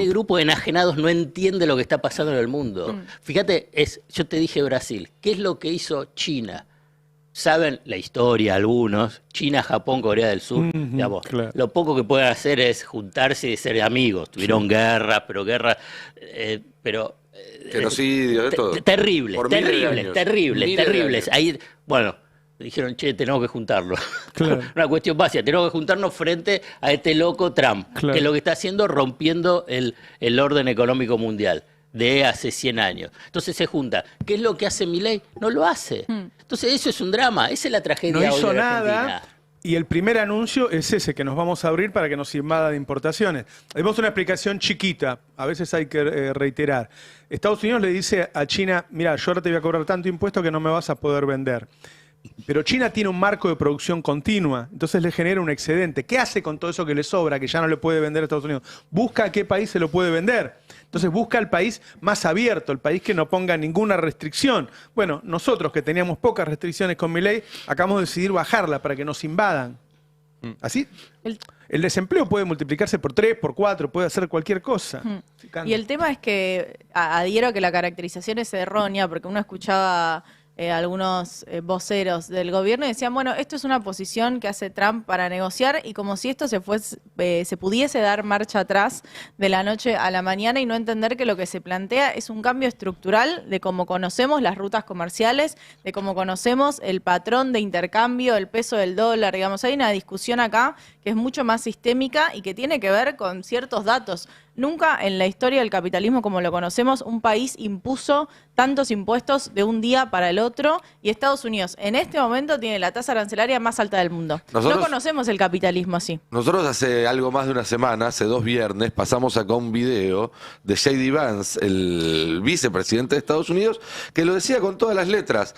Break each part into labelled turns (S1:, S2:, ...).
S1: Este grupo de enajenados no entiende lo que está pasando en el mundo. Fíjate, yo te dije Brasil. ¿Qué es lo que hizo China? Saben la historia algunos, China, Japón, Corea del Sur, digamos,
S2: claro.
S1: lo poco que pueden hacer es juntarse y ser amigos. Tuvieron guerras, pero
S3: genocidio, de todo.
S1: terribles,
S3: Por miles de
S1: terribles,
S3: años.
S1: terribles,
S3: Miles de
S1: terribles.
S3: años.
S1: Ahí, bueno, dijeron, che, tenemos que juntarlos.
S2: Claro.
S1: Una cuestión básica, tenemos que juntarnos frente a este loco Trump,
S2: Claro.
S1: que es lo que está haciendo rompiendo el orden económico mundial de hace 100 años. Entonces se junta. ¿Qué es lo que hace Milei? No lo hace. Entonces eso es un drama, esa es la tragedia
S2: No
S1: hoy
S2: hizo
S1: de la
S2: nada.
S1: Argentina.
S2: Y el primer anuncio es ese, que nos vamos a abrir para que nos invada de importaciones. Demos una explicación chiquita, a veces hay que reiterar. Estados Unidos le dice a China, mira, yo ahora te voy a cobrar tanto impuesto que no me vas a poder vender. Pero China tiene un marco de producción continua, entonces le genera un excedente. ¿Qué hace con todo eso que le sobra, que ya no le puede vender a Estados Unidos? Busca a qué país se lo puede vender. Entonces busca el país más abierto, el país que no ponga ninguna restricción. Bueno, nosotros que teníamos pocas restricciones con Milei, acabamos de decidir bajarla para que nos invadan. ¿Así? El desempleo puede multiplicarse por 3, por 4, puede hacer cualquier cosa.
S4: Y el tema es que adhiero a que la caracterización es errónea, porque uno escuchaba algunos voceros del gobierno y decían, bueno, esto es una posición que hace Trump para negociar y como si esto se pudiese dar marcha atrás de la noche a la mañana y no entender que lo que se plantea es un cambio estructural de cómo conocemos las rutas comerciales, de cómo conocemos el patrón de intercambio, el peso del dólar, digamos, hay una discusión acá que es mucho más sistémica y que tiene que ver con ciertos datos. Nunca en la historia del capitalismo como lo conocemos, un país impuso tantos impuestos de un día para el otro y Estados Unidos en este momento tiene la tasa arancelaria más alta del mundo. No conocemos el capitalismo así.
S3: Nosotros hace algo más de una semana, hace 2 viernes, pasamos acá un video de J.D. Vance, el vicepresidente de Estados Unidos, que lo decía con todas las letras.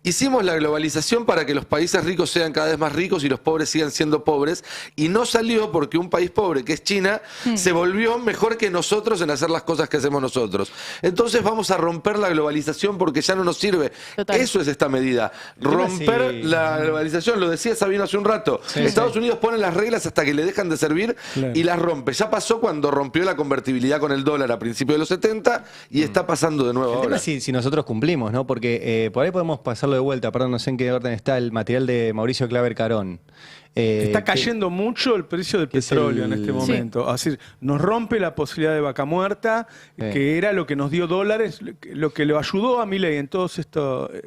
S3: Hicimos la globalización para que los países ricos sean cada vez más ricos y los pobres sigan siendo pobres, y no salió porque un país pobre, que es China, se volvió mejor que nosotros en hacer las cosas que hacemos nosotros. Entonces vamos a romper la globalización porque ya no nos sirve.
S4: Total.
S3: Eso es esta medida, romper la globalización. Lo decía Sabino hace un rato. Estados Unidos pone las reglas hasta que le dejan de servir y las rompe. Ya pasó cuando rompió la convertibilidad con el dólar a principios de los 70 y está pasando de nuevo
S5: El tema
S3: ahora.
S5: es si nosotros cumplimos, ¿no? Porque por ahí podemos pasarlo de vuelta, perdón, no sé en qué orden está el material de Mauricio Claver Carón.
S2: Está cayendo mucho el precio del petróleo en este momento. Es decir, nos rompe la posibilidad de vaca muerta, que era lo que nos dio dólares, lo que lo ayudó a Milei en todo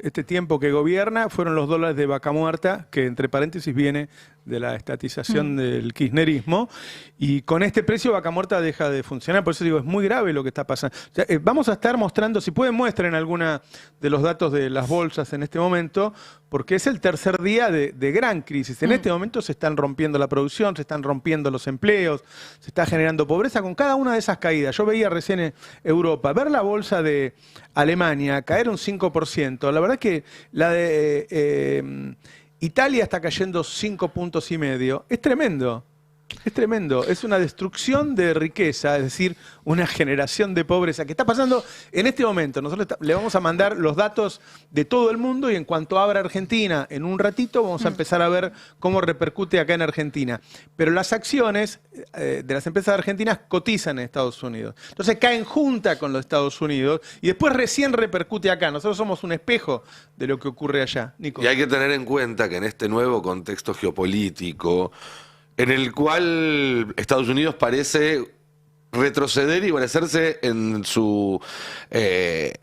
S2: este tiempo que gobierna, fueron los dólares de vaca muerta, que entre paréntesis viene de la estatización del kirchnerismo, y con este precio vaca muerta deja de funcionar. Por eso digo, es muy grave lo que está pasando. O sea, vamos a estar mostrando, si pueden muestren alguna de los datos de las bolsas en este momento, porque es el tercer día de gran crisis. En este momento se están rompiendo la producción, se están rompiendo los empleos, se está generando pobreza con cada una de esas caídas. Yo veía recién Europa, ver la bolsa de Alemania caer un 5%, la verdad que la de Italia está cayendo 5,5 puntos. Es tremendo. Es tremendo, es una destrucción de riqueza, es decir, una generación de pobreza que está pasando en este momento. Nosotros le vamos a mandar los datos de todo el mundo y en cuanto abra Argentina en un ratito vamos a empezar a ver cómo repercute acá en Argentina. Pero las acciones de las empresas argentinas cotizan en Estados Unidos. Entonces caen junta con los Estados Unidos y después recién repercute acá. Nosotros somos un espejo de lo que ocurre allá. Nico.
S3: Y hay que tener en cuenta que en este nuevo contexto geopolítico, en el cual Estados Unidos parece retroceder y parecerse en su,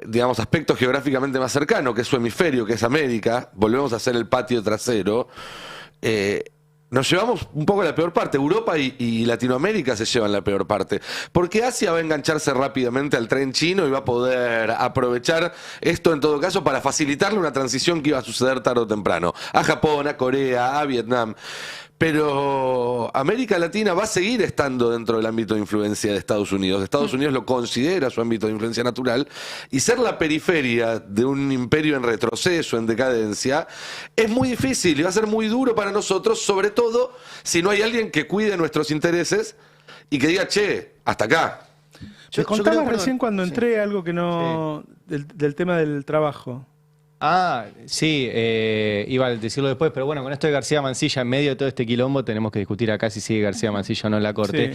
S3: digamos, aspecto geográficamente más cercano, que es su hemisferio, que es América, volvemos a ser el patio trasero, nos llevamos un poco a la peor parte. Europa y Latinoamérica se llevan la peor parte. Porque Asia va a engancharse rápidamente al tren chino y va a poder aprovechar esto en todo caso para facilitarle una transición que iba a suceder tarde o temprano. A Japón, a Corea, a Vietnam. Pero América Latina va a seguir estando dentro del ámbito de influencia de Estados Unidos. Estados Unidos lo considera su ámbito de influencia natural y ser la periferia de un imperio en retroceso, en decadencia, es muy difícil y va a ser muy duro para nosotros, sobre todo si no hay alguien que cuide nuestros intereses y que diga, che, hasta acá.
S2: Te contaba recién cuando entré algo que no del tema del trabajo.
S5: Sí, iba a decirlo después, pero bueno, con esto de García Mansilla, en medio de todo este quilombo, tenemos que discutir acá si sigue García Mansilla o no en la Corte.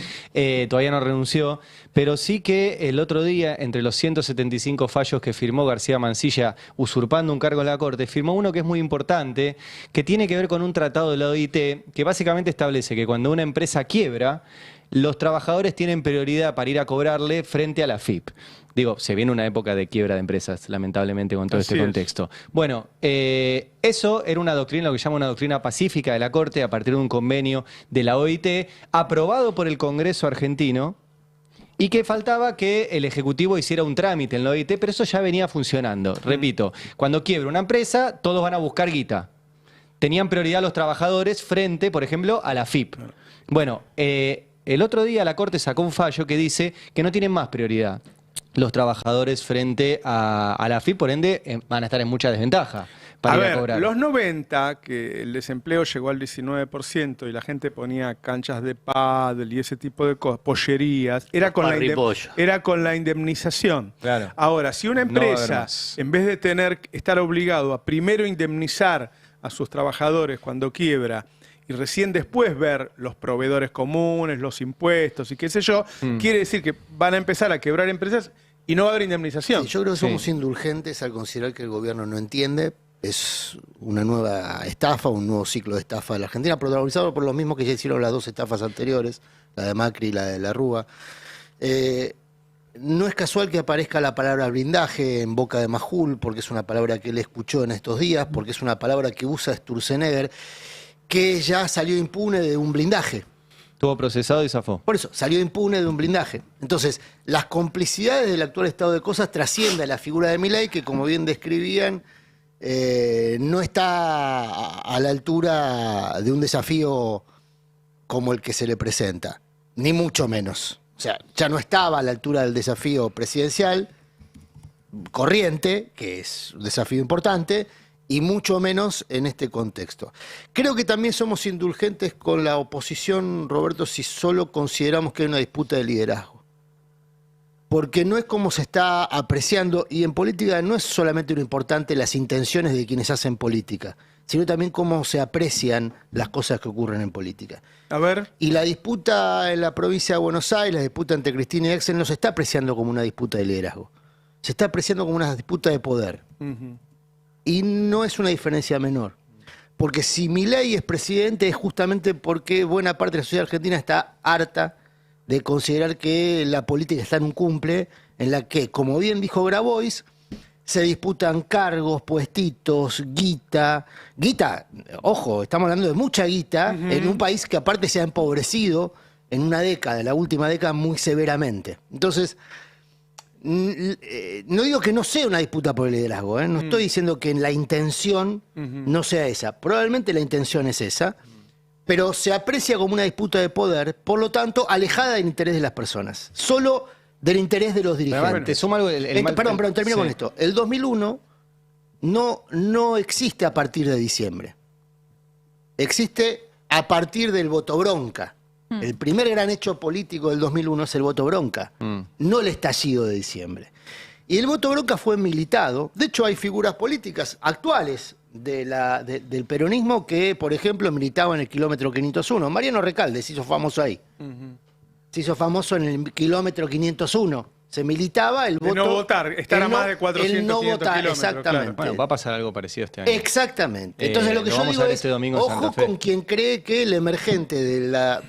S5: Todavía no renunció, pero sí que el otro día, entre los 175 fallos que firmó García Mansilla usurpando un cargo en la Corte, firmó uno que es muy importante, que tiene que ver con un tratado de la OIT, que básicamente establece que cuando una empresa quiebra, los trabajadores tienen prioridad para ir a cobrarle frente a la AFIP. Digo, se viene una época de quiebra de empresas, lamentablemente, con todo este contexto. Bueno, eso era una doctrina, lo que llama una doctrina pacífica de la Corte, a partir de un convenio de la OIT, aprobado por el Congreso argentino, y que faltaba que el Ejecutivo hiciera un trámite en la OIT, pero eso ya venía funcionando. Repito, cuando quiebra una empresa, todos van a buscar guita. Tenían prioridad los trabajadores frente, por ejemplo, a la AFIP. Bueno, el otro día la Corte sacó un fallo que dice que no tienen más prioridad los trabajadores frente a la AFIP, por ende van a estar en mucha desventaja para ir a cobrar.
S2: Los 90, que el desempleo llegó al 19% y la gente ponía canchas de pádel y ese tipo de cosas, pollerías, era con la indemnización.
S5: Claro.
S2: Ahora, si una empresa, en vez de estar obligado a primero indemnizar a sus trabajadores cuando quiebra, y recién después ver los proveedores comunes, los impuestos y qué sé yo, quiere decir que van a empezar a quebrar empresas y no va a haber indemnización.
S6: Sí, yo creo que somos indulgentes al considerar que el gobierno no entiende. Es una nueva estafa, un nuevo ciclo de estafa de la Argentina, protagonizado por lo mismo que ya hicieron las dos estafas anteriores, la de Macri y la de la Rúa. No es casual que aparezca la palabra blindaje en boca de Majul, porque es una palabra que él escuchó en estos días, porque es una palabra que usa Sturzenegger, que ya salió impune de un blindaje.
S5: Estuvo procesado y zafó.
S6: Por eso, salió impune de un blindaje. Entonces, las complicidades del actual estado de cosas trascienden a la figura de Milei, que como bien describían, no está a la altura de un desafío como el que se le presenta, ni mucho menos. O sea, ya no estaba a la altura del desafío presidencial corriente, que es un desafío importante, y mucho menos en este contexto. Creo que también somos indulgentes con la oposición, Roberto, si solo consideramos que hay una disputa de liderazgo. Porque no es como se está apreciando, y en política no es solamente lo importante las intenciones de quienes hacen política, sino también cómo se aprecian las cosas que ocurren en política.
S2: A ver.
S6: Y la disputa en la provincia de Buenos Aires, la disputa entre Cristina y Axel, no se está apreciando como una disputa de liderazgo. Se está apreciando como una disputa de poder. Y no es una diferencia menor. Porque si Milei es presidente es justamente porque buena parte de la sociedad argentina está harta de considerar que la política está en un cumple en la que, como bien dijo Grabois, se disputan cargos, puestitos, guita. Guita, ojo, estamos hablando de mucha guita en un país que aparte se ha empobrecido en una década, la última década, muy severamente. Entonces, no digo que no sea una disputa por el liderazgo, no estoy diciendo que la intención no sea esa. Probablemente la intención es esa, pero se aprecia como una disputa de poder, por lo tanto, alejada del interés de las personas. Solo del interés de los dirigentes.
S5: Te suma algo
S6: Perdón, termino con esto. El 2001 no existe a partir de diciembre. Existe a partir del voto bronca. El primer gran hecho político del 2001 es el voto bronca, no el estallido de diciembre. Y el voto bronca fue militado. De hecho, hay figuras políticas actuales del peronismo que, por ejemplo, militaban en el kilómetro 501. Mariano Recalde se hizo famoso ahí. Se hizo famoso en el kilómetro 501. Se militaba el voto...
S2: De no votar, estar a más de 400,
S6: el no
S2: 500
S6: votar,
S2: kilómetros.
S6: exactamente.
S2: Claro.
S5: Bueno, va a pasar algo parecido este año.
S6: Exactamente. Entonces lo que yo digo es,
S5: este domingo en
S6: ojo
S5: Santa Fe.
S6: con quien cree que el emergente de la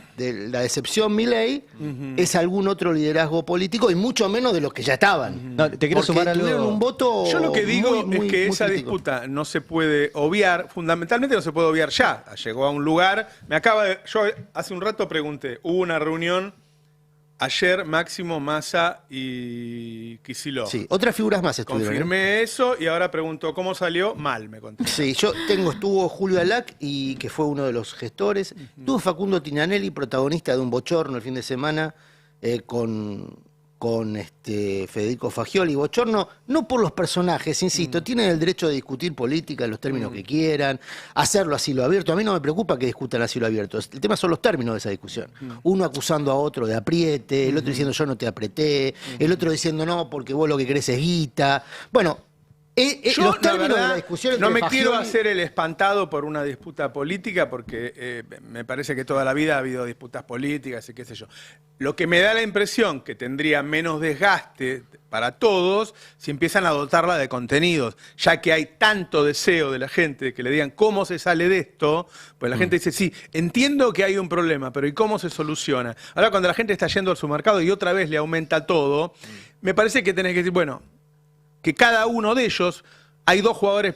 S6: decepción Milei es algún otro liderazgo político y mucho menos de los que ya estaban.
S5: No, te quiero sumar algo.
S6: Tuvieron un voto
S2: Yo lo que digo
S6: muy,
S2: es que
S6: muy
S2: esa
S6: crítico.
S2: disputa no se puede obviar, fundamentalmente no se puede obviar ya. Llegó a un lugar, yo hace un rato pregunté, hubo una reunión ayer Máximo, Massa y Kicillof.
S6: Sí, otras figuras más estuvieron.
S2: Confirmé eso y ahora pregunto, ¿cómo salió? Mal, me contestó.
S6: Sí, estuvo Julio Alac, y que fue uno de los gestores. Estuvo Facundo Tinanelli, protagonista de un bochorno el fin de semana, con Federico Fagioli. Bochorno, no por los personajes, insisto, tienen el derecho de discutir política en los términos que quieran, hacerlo a cielo abierto. A mí no me preocupa que discutan a cielo abierto. El tema son los términos de esa discusión. Uno acusando a otro de apriete, el otro diciendo yo no te apreté, el otro diciendo no porque vos lo que querés es guita. Bueno,
S2: Yo,
S6: los
S2: la
S6: términos de
S2: verdad,
S6: la discusión
S2: no
S6: entre
S2: me quiero
S6: Fagioli-
S2: hacer el espantado por una disputa política, porque me parece que toda la vida ha habido disputas políticas y qué sé yo. Lo que me da la impresión que tendría menos desgaste para todos si empiezan a dotarla de contenidos, ya que hay tanto deseo de la gente que le digan cómo se sale de esto, pues la gente dice, sí, entiendo que hay un problema, pero ¿y cómo se soluciona? Ahora cuando la gente está yendo al supermercado y otra vez le aumenta todo, me parece que tenés que decir, bueno, que cada uno de ellos, hay dos jugadores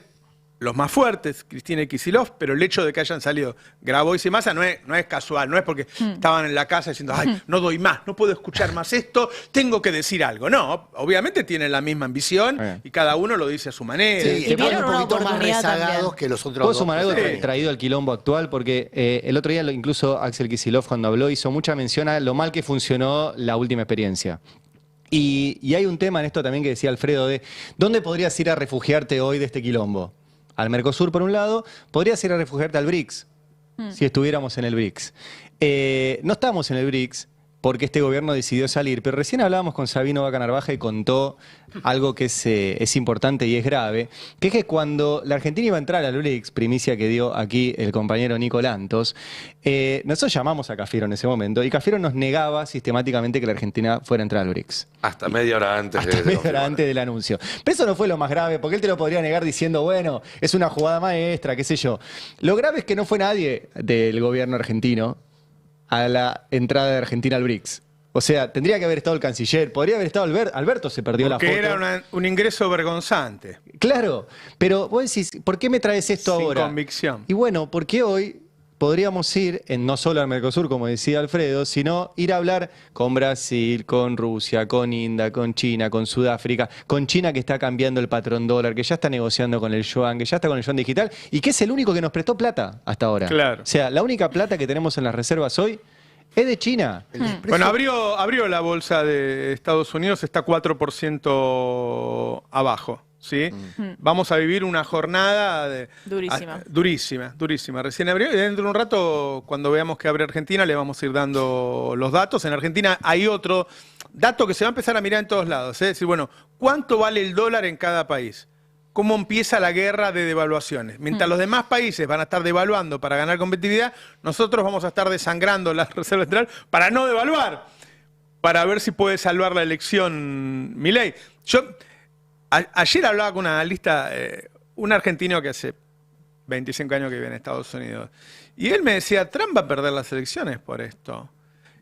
S2: los más fuertes, Cristina y Kicillof, pero el hecho de que hayan salido Grabois y Massa no es casual, no es porque estaban en la casa diciendo, ay, no doy más, no puedo escuchar más esto, tengo que decir algo. No, obviamente tienen la misma ambición y cada uno lo dice a su manera.
S6: Sí,
S4: Y
S6: están
S4: vieron
S6: un
S4: una
S6: poquito más
S4: oportunidad
S6: rezagados
S4: también.
S6: que los otros
S5: ¿Puedo
S6: dos.
S5: sumar algo
S2: Sí.
S5: traído al quilombo actual? Porque el otro día incluso Axel Kicillof cuando habló hizo mucha mención a lo mal que funcionó la última experiencia. Y hay un tema en esto también que decía Alfredo de ¿dónde podrías ir a refugiarte hoy de este quilombo? Al Mercosur por un lado, podrías ir a refugiarte al BRICS, si estuviéramos en el BRICS. No estamos en el BRICS porque este gobierno decidió salir, pero recién hablábamos con Sabino Vaca Narvaja y contó algo que es importante y es grave, que es que cuando la Argentina iba a entrar al BRICS, primicia que dio aquí el compañero Nico Lantos, nosotros llamamos a Cafiero en ese momento y Cafiero nos negaba sistemáticamente que la Argentina fuera a entrar al BRICS.
S3: Hasta media hora antes
S5: Hasta
S3: de
S5: media hora
S3: confirmar.
S5: antes del anuncio. Pero eso no fue lo más grave, porque él te lo podría negar diciendo, bueno, es una jugada maestra, qué sé yo. Lo grave es que no fue nadie del gobierno argentino a la entrada de Argentina al BRICS. O sea, tendría que haber estado el canciller, podría haber estado Alberto, se perdió la
S2: Porque
S5: foto.
S2: era un ingreso vergonzante.
S5: Claro, pero vos decís, ¿por qué me traes esto
S2: Sin
S5: ahora?
S2: convicción.
S5: Y bueno, porque hoy podríamos ir, no solo al Mercosur, como decía Alfredo, sino ir a hablar con Brasil, con Rusia, con India, con China, con Sudáfrica, con China que está cambiando el patrón dólar, que ya está negociando con el yuan, que ya está con el yuan digital y que es el único que nos prestó plata hasta ahora.
S2: Claro.
S5: O sea, la única plata que tenemos en las reservas hoy es de China.
S2: Bueno, abrió la bolsa de Estados Unidos, está 4% abajo. ¿Sí? Vamos a vivir una jornada
S4: Durísima.
S2: Durísima. Recién abrió y dentro de un rato, cuando veamos que abre Argentina, le vamos a ir dando los datos. En Argentina hay otro dato que se va a empezar a mirar en todos lados. Es decir, bueno, ¿cuánto vale el dólar en cada país? ¿Cómo empieza la guerra de devaluaciones? Mientras los demás países van a estar devaluando para ganar competitividad, nosotros vamos a estar desangrando la Reserva Federal para no devaluar, para ver si puede salvar la elección Milei. Ayer hablaba con una analista, un argentino que hace 25 años que vive en Estados Unidos, y él me decía, Trump va a perder las elecciones por esto.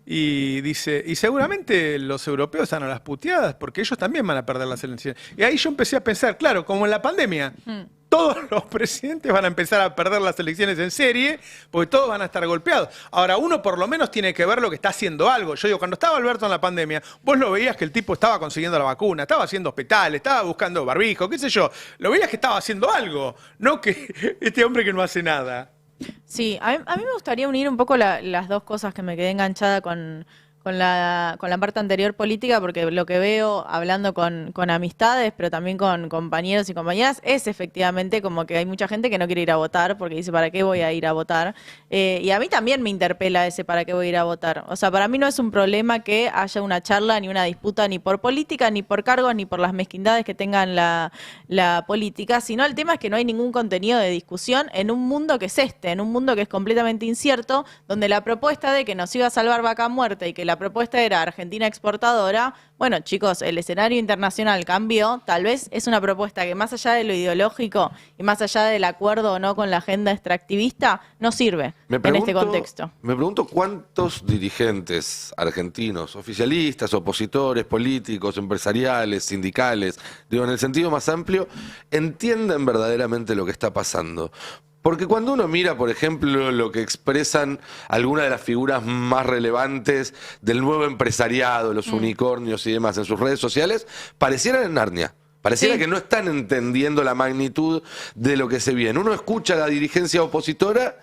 S2: Y dice, y seguramente los europeos están a las puteadas porque ellos también van a perder las elecciones. Y ahí yo empecé a pensar, claro, como en la pandemia, todos los presidentes van a empezar a perder las elecciones en serie porque todos van a estar golpeados. Ahora, uno por lo menos tiene que ver lo que está haciendo algo. Yo digo, cuando estaba Alberto en la pandemia, vos lo veías que el tipo estaba consiguiendo la vacuna, estaba haciendo hospitales, estaba buscando barbijo, qué sé yo. Lo veías que estaba haciendo algo, no que este hombre que no hace nada.
S4: Sí, a mí me gustaría unir un poco las dos cosas que me quedé enganchada con la parte anterior política, porque lo que veo hablando con amistades, pero también con compañeros y compañeras, es efectivamente como que hay mucha gente que no quiere ir a votar porque dice, ¿para qué voy a ir a votar? Y a mí también me interpela ese ¿para qué voy a ir a votar? O sea, para mí no es un problema que haya una charla ni una disputa ni por política, ni por cargos, ni por las mezquindades que tengan la política, sino el tema es que no hay ningún contenido de discusión en un mundo que es en un mundo que es completamente incierto, donde la propuesta de que nos iba a salvar Vaca Muerta y que la propuesta era Argentina exportadora, bueno, chicos, el escenario internacional cambió, tal vez es una propuesta que más allá de lo ideológico y más allá del acuerdo o no con la agenda extractivista, no sirve en este contexto.
S3: Me pregunto cuántos dirigentes argentinos, oficialistas, opositores, políticos, empresariales, sindicales, digo, en el sentido más amplio, entienden verdaderamente lo que está pasando. Porque cuando uno mira, por ejemplo, lo que expresan algunas de las figuras más relevantes del nuevo empresariado, los unicornios y demás en sus redes sociales, parecieran en Narnia. Pareciera que no están entendiendo la magnitud de lo que se viene. Uno escucha a la dirigencia opositora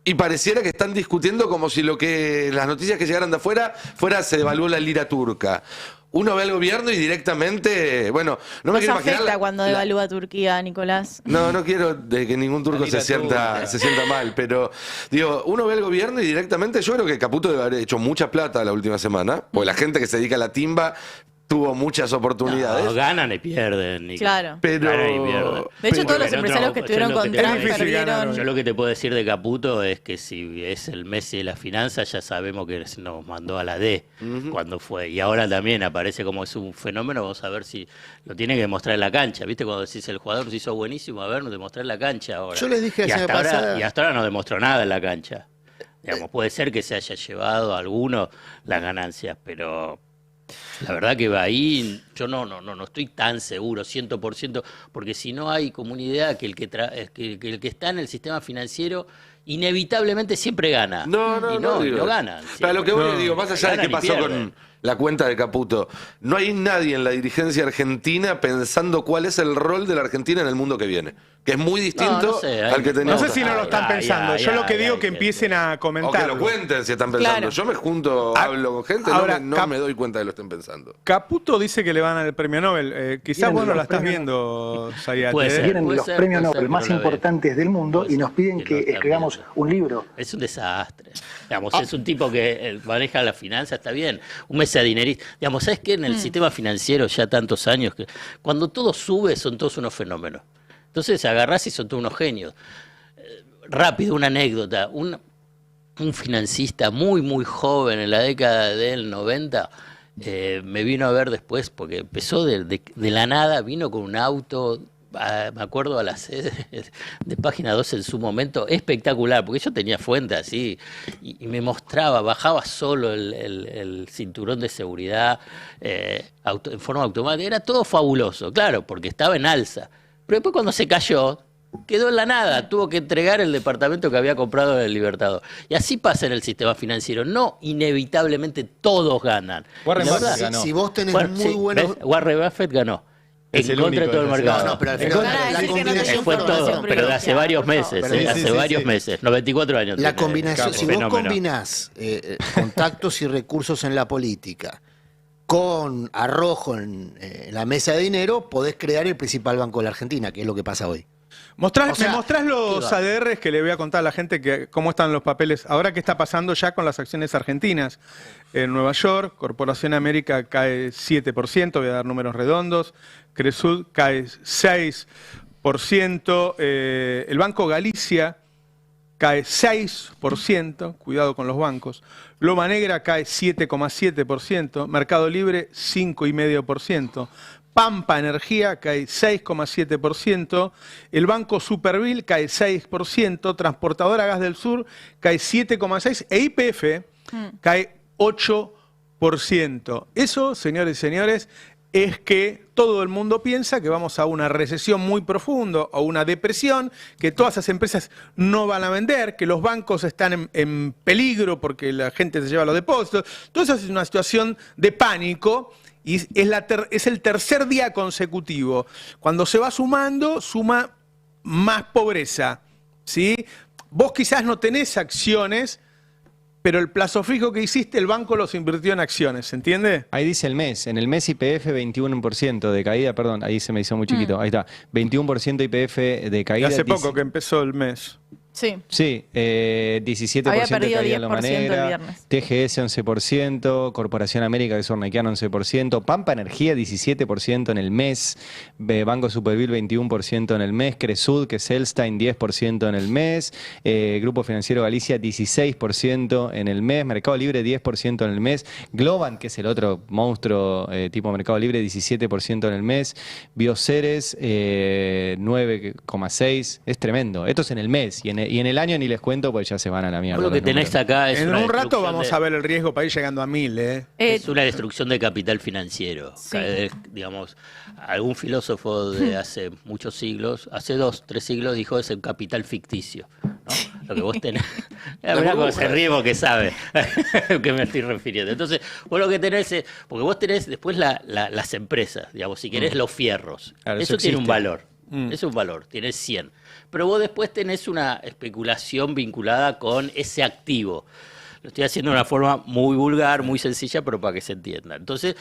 S3: y pareciera que están discutiendo como si las noticias que llegaran de afuera se devaluó la lira turca. Uno ve al gobierno y directamente, bueno, no me
S4: Nos
S3: quiero imaginar...
S4: afecta cuando devalúa Turquía, Nicolás.
S3: No quiero de que ningún turco se sienta mal, pero digo, uno ve al gobierno y directamente yo creo que Caputo debe haber hecho mucha plata la última semana, porque la gente que se dedica a la timba tuvo muchas oportunidades.
S1: No, ganan y pierden. Nico.
S4: Claro.
S3: Pero,
S1: Ganan y pierden.
S4: De hecho, todos los
S1: Pero
S4: empresarios
S1: no,
S4: que
S1: yo
S4: estuvieron
S1: lo que
S4: con
S1: te
S4: Trump
S2: Es difícil ganar
S4: perdieron.
S2: hoy.
S1: Yo lo que te puedo decir de Caputo es que si es el Messi de las finanzas, ya sabemos que nos mandó a la D cuando fue. Y ahora también aparece como es un fenómeno, vamos a ver si lo tiene que demostrar en la cancha. ¿Viste? Cuando decís el jugador se hizo buenísimo, a ver, nos demostró en la cancha ahora.
S6: Yo les dije la
S1: y
S6: semana
S1: hasta ahora,
S6: pasada-
S1: y hasta ahora no demostró nada en la cancha. Digamos, puede ser que se haya llevado a alguno las ganancias, pero la verdad que va ahí, yo no estoy tan seguro, 100%, porque si no hay como una idea que el que está en el sistema financiero inevitablemente siempre gana.
S3: No,
S1: y
S3: no,
S1: y
S3: digo.
S1: no ganan.
S3: Para lo que voy,
S2: No.
S3: digo, más allá de
S1: Ganan
S3: qué
S1: y
S3: pasó
S1: pierden.
S3: con la cuenta de Caputo, no hay nadie en la dirigencia argentina pensando cuál es el rol de la Argentina en el mundo que viene, que es muy distinto
S1: No sé, hay-
S3: al que
S2: No
S3: teníamos.
S2: sé si no lo están pensando. Yo lo que digo es que empiecen a
S3: O que
S2: comentar.
S3: lo cuenten si están pensando.
S4: Claro.
S3: Yo me junto,
S2: Ah,
S3: hablo con gente,
S2: ahora,
S3: no me doy cuenta de lo que estén pensando.
S2: Caputo dice que le van a dar el premio Nobel. Quizás
S7: Vienen
S2: vos no
S7: los
S2: la estás
S7: premios-
S2: viendo, Zayate.
S1: Puede ser.
S7: Vienen los premios
S1: puede ser
S7: Nobel
S1: que
S7: más
S1: no la vea.
S7: importantes del mundo
S1: Puede
S7: y nos
S1: ser
S7: piden
S1: que
S7: que
S1: no está
S7: escribamos
S1: viendo.
S7: un libro.
S1: Es un desastre. Digamos, es un tipo que maneja la finanza, está bien. Un mes a dinerista. Digamos, ¿sabes qué? En el sistema financiero ya tantos años que cuando todo sube son todos unos fenómenos. Entonces agarrás y son todos unos genios. Rápido, una anécdota. Un financista muy joven en la década del 90 me vino a ver después, porque empezó de la nada, vino con un auto, me acuerdo a la sede de Página 12 en su momento, espectacular, porque yo tenía fuente así, y me mostraba, bajaba solo el cinturón de seguridad en forma automática, era todo fabuloso, claro, porque estaba en alza. Pero después cuando se cayó, quedó en la nada, tuvo que entregar el departamento que había comprado en el Libertador. Y así pasa en el sistema financiero, no inevitablemente todos ganan.
S5: Warren
S1: La
S5: Buffett
S1: verdad-
S5: ganó.
S6: Si vos tenés
S1: Bueno,
S6: muy
S1: sí,
S6: buenos...
S1: ¿ves? Warren Buffett ganó.
S5: Es
S1: En
S5: el
S1: contra de
S5: único
S1: todo el
S5: de ese
S1: mercado.
S6: No, pero al
S1: En
S6: final
S1: contra-
S6: la
S4: Decir que no
S6: combinación...
S4: tenía
S1: fue
S4: información
S1: todo, pero de hace
S4: privilegiada,
S1: varios
S4: por
S1: meses,
S4: favor.
S1: hace
S5: Sí,
S1: varios
S5: sí.
S1: meses, 94 años.
S6: La
S1: tiene,
S6: combinación,
S1: capo,
S6: si vos
S1: fenómeno.
S6: combinás contactos y recursos en la política con arrojo en la mesa de dinero, podés crear el principal banco de la Argentina, que es lo que pasa hoy.
S2: ¿Me
S6: sea,
S2: mostrás los
S6: ¿qué va?
S2: ADRs que le voy a contar a la gente cómo están los papeles? Ahora qué está pasando ya con las acciones argentinas. En Nueva York, Corporación América cae 7%, voy a dar números redondos. Cresud cae 6%. El Banco Galicia cae 6%, cuidado con los bancos. Loma Negra cae 7,7%. Mercado Libre 5,5%. Pampa Energía cae 6,7%, el Banco Supervil cae 6%, Transportadora Gas del Sur cae 7,6% e YPF cae 8%. Eso, señores y señores, es que todo el mundo piensa que vamos a una recesión muy profunda o una depresión, que todas esas empresas no van a vender, que los bancos están en peligro porque la gente se lleva los depósitos. Todo eso es una situación de pánico. Y es el tercer día consecutivo. Cuando se va sumando, suma más pobreza, ¿sí? Vos quizás no tenés acciones, pero el plazo fijo que hiciste, el banco los invirtió en acciones, ¿se entiende?
S5: Ahí dice el mes. En el mes IPF 21% de caída, perdón, ahí se me hizo muy chiquito. Ahí está. 21% IPF de
S2: Y
S5: caída.
S2: hace poco que empezó el mes.
S4: Sí.
S5: Sí, 17%
S4: Había
S5: de
S4: perdido
S5: caída en Loma
S4: 10% el
S5: Negra,
S4: viernes.
S5: TGS 11%, Corporación América, que es Ornequiano 11%, Pampa Energía 17% en el mes, Banco Supervil 21% en el mes, Cresud, que es Elstein 10% en el mes, Grupo Financiero Galicia 16% en el mes, Mercado Libre 10% en el mes, Globan, que es el otro monstruo tipo Mercado Libre 17% en el mes, Bioceres 9,6%, es tremendo. Esto es en el mes y en el año ni les cuento porque ya se van a la mierda.
S1: Vos lo que
S5: los
S1: tenés
S5: números.
S1: acá es
S2: En
S1: una
S2: un rato
S1: destrucción
S2: vamos
S1: de-
S2: a ver el riesgo para ir llegando a 1000, ¿eh?
S1: Es una destrucción de capital financiero.
S4: Sí.
S1: Digamos, algún filósofo de hace muchos siglos, hace 2, 3 siglos, dijo es el capital ficticio. ¿No? Lo que vos tenés. Mirá cómo se ríe porque sabe a qué me estoy refiriendo. Entonces, vos lo que tenés es. Porque vos tenés después las empresas, digamos, si querés los fierros.
S5: Claro,
S1: eso
S5: eso
S1: tiene un
S5: existe.
S1: valor. Es un valor, tienes 100. Pero vos después tenés una especulación vinculada con ese activo. Lo estoy haciendo de una forma muy vulgar, muy sencilla, pero para que se entienda. Entonces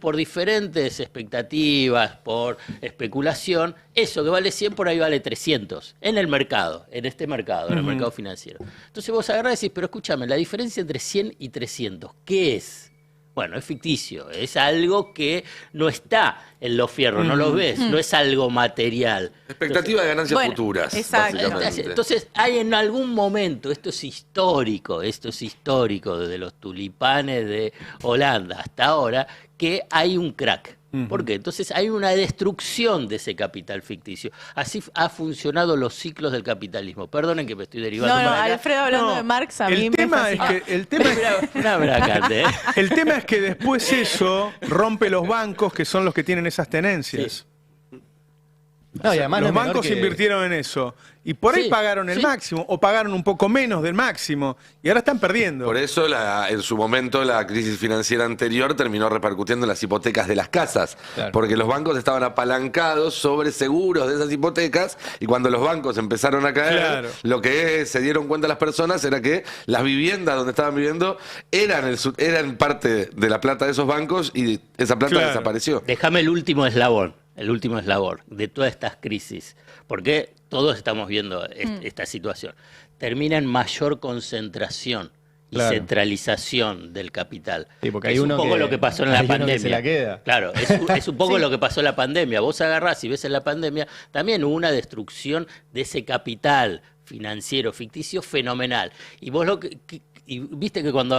S1: por diferentes expectativas, por especulación, eso que vale 100 por ahí vale 300 en el mercado, en este mercado, en el mercado financiero. Entonces vos agarrás y decís, pero escúchame, la diferencia entre 100 y 300, ¿qué es? Bueno, es ficticio, es algo que no está en los fierros, no lo ves, no es algo material.
S3: Expectativa de ganancias
S4: bueno,
S3: futuras,
S4: exacto.
S3: básicamente.
S1: Entonces, hay en algún momento, esto es histórico, desde los tulipanes de Holanda hasta ahora, que hay un crack. ¿Por qué? Entonces hay una destrucción de ese capital ficticio. Así ha funcionado los ciclos del capitalismo. Perdonen que me estoy derivando
S4: No,
S1: para acá.
S4: Alfredo hablando
S2: No,
S4: de Marx a
S2: el
S4: mí
S2: tema
S4: me
S2: es
S4: fascina.
S2: que el tema es
S1: Una bracante, ¿eh?
S2: el tema es que después eso rompe los bancos, que son los que tienen esas tenencias.
S5: No, y además no
S2: Los
S5: es menor
S2: bancos
S5: que-
S2: invirtieron en eso. Y por ahí
S1: Sí,
S2: pagaron el
S1: sí.
S2: máximo, o pagaron un poco menos del máximo. Y ahora están perdiendo.
S3: Por eso, en su momento, la crisis financiera anterior terminó repercutiendo en las hipotecas de las casas.
S5: Claro.
S3: Porque los bancos estaban apalancados sobre seguros de esas hipotecas. Y cuando los bancos empezaron a caer,
S2: Claro.
S3: lo que se dieron cuenta las personas era que las viviendas donde estaban viviendo eran parte de la plata de esos bancos y esa plata
S2: Claro.
S3: desapareció.
S1: Déjame el último eslabón de todas estas crisis, porque todos estamos viendo esta situación. Termina en mayor concentración y
S5: Claro.
S1: centralización del capital.
S5: Sí, porque
S1: Es
S5: hay
S1: un
S5: uno
S1: poco
S5: que-
S1: lo que pasó en la
S5: hay uno que
S1: pandemia.
S5: se la queda.
S1: Claro, es un poco lo que pasó en la pandemia. Vos agarrás y ves en la pandemia, también hubo una destrucción de ese capital financiero ficticio fenomenal. Y vos y viste que cuando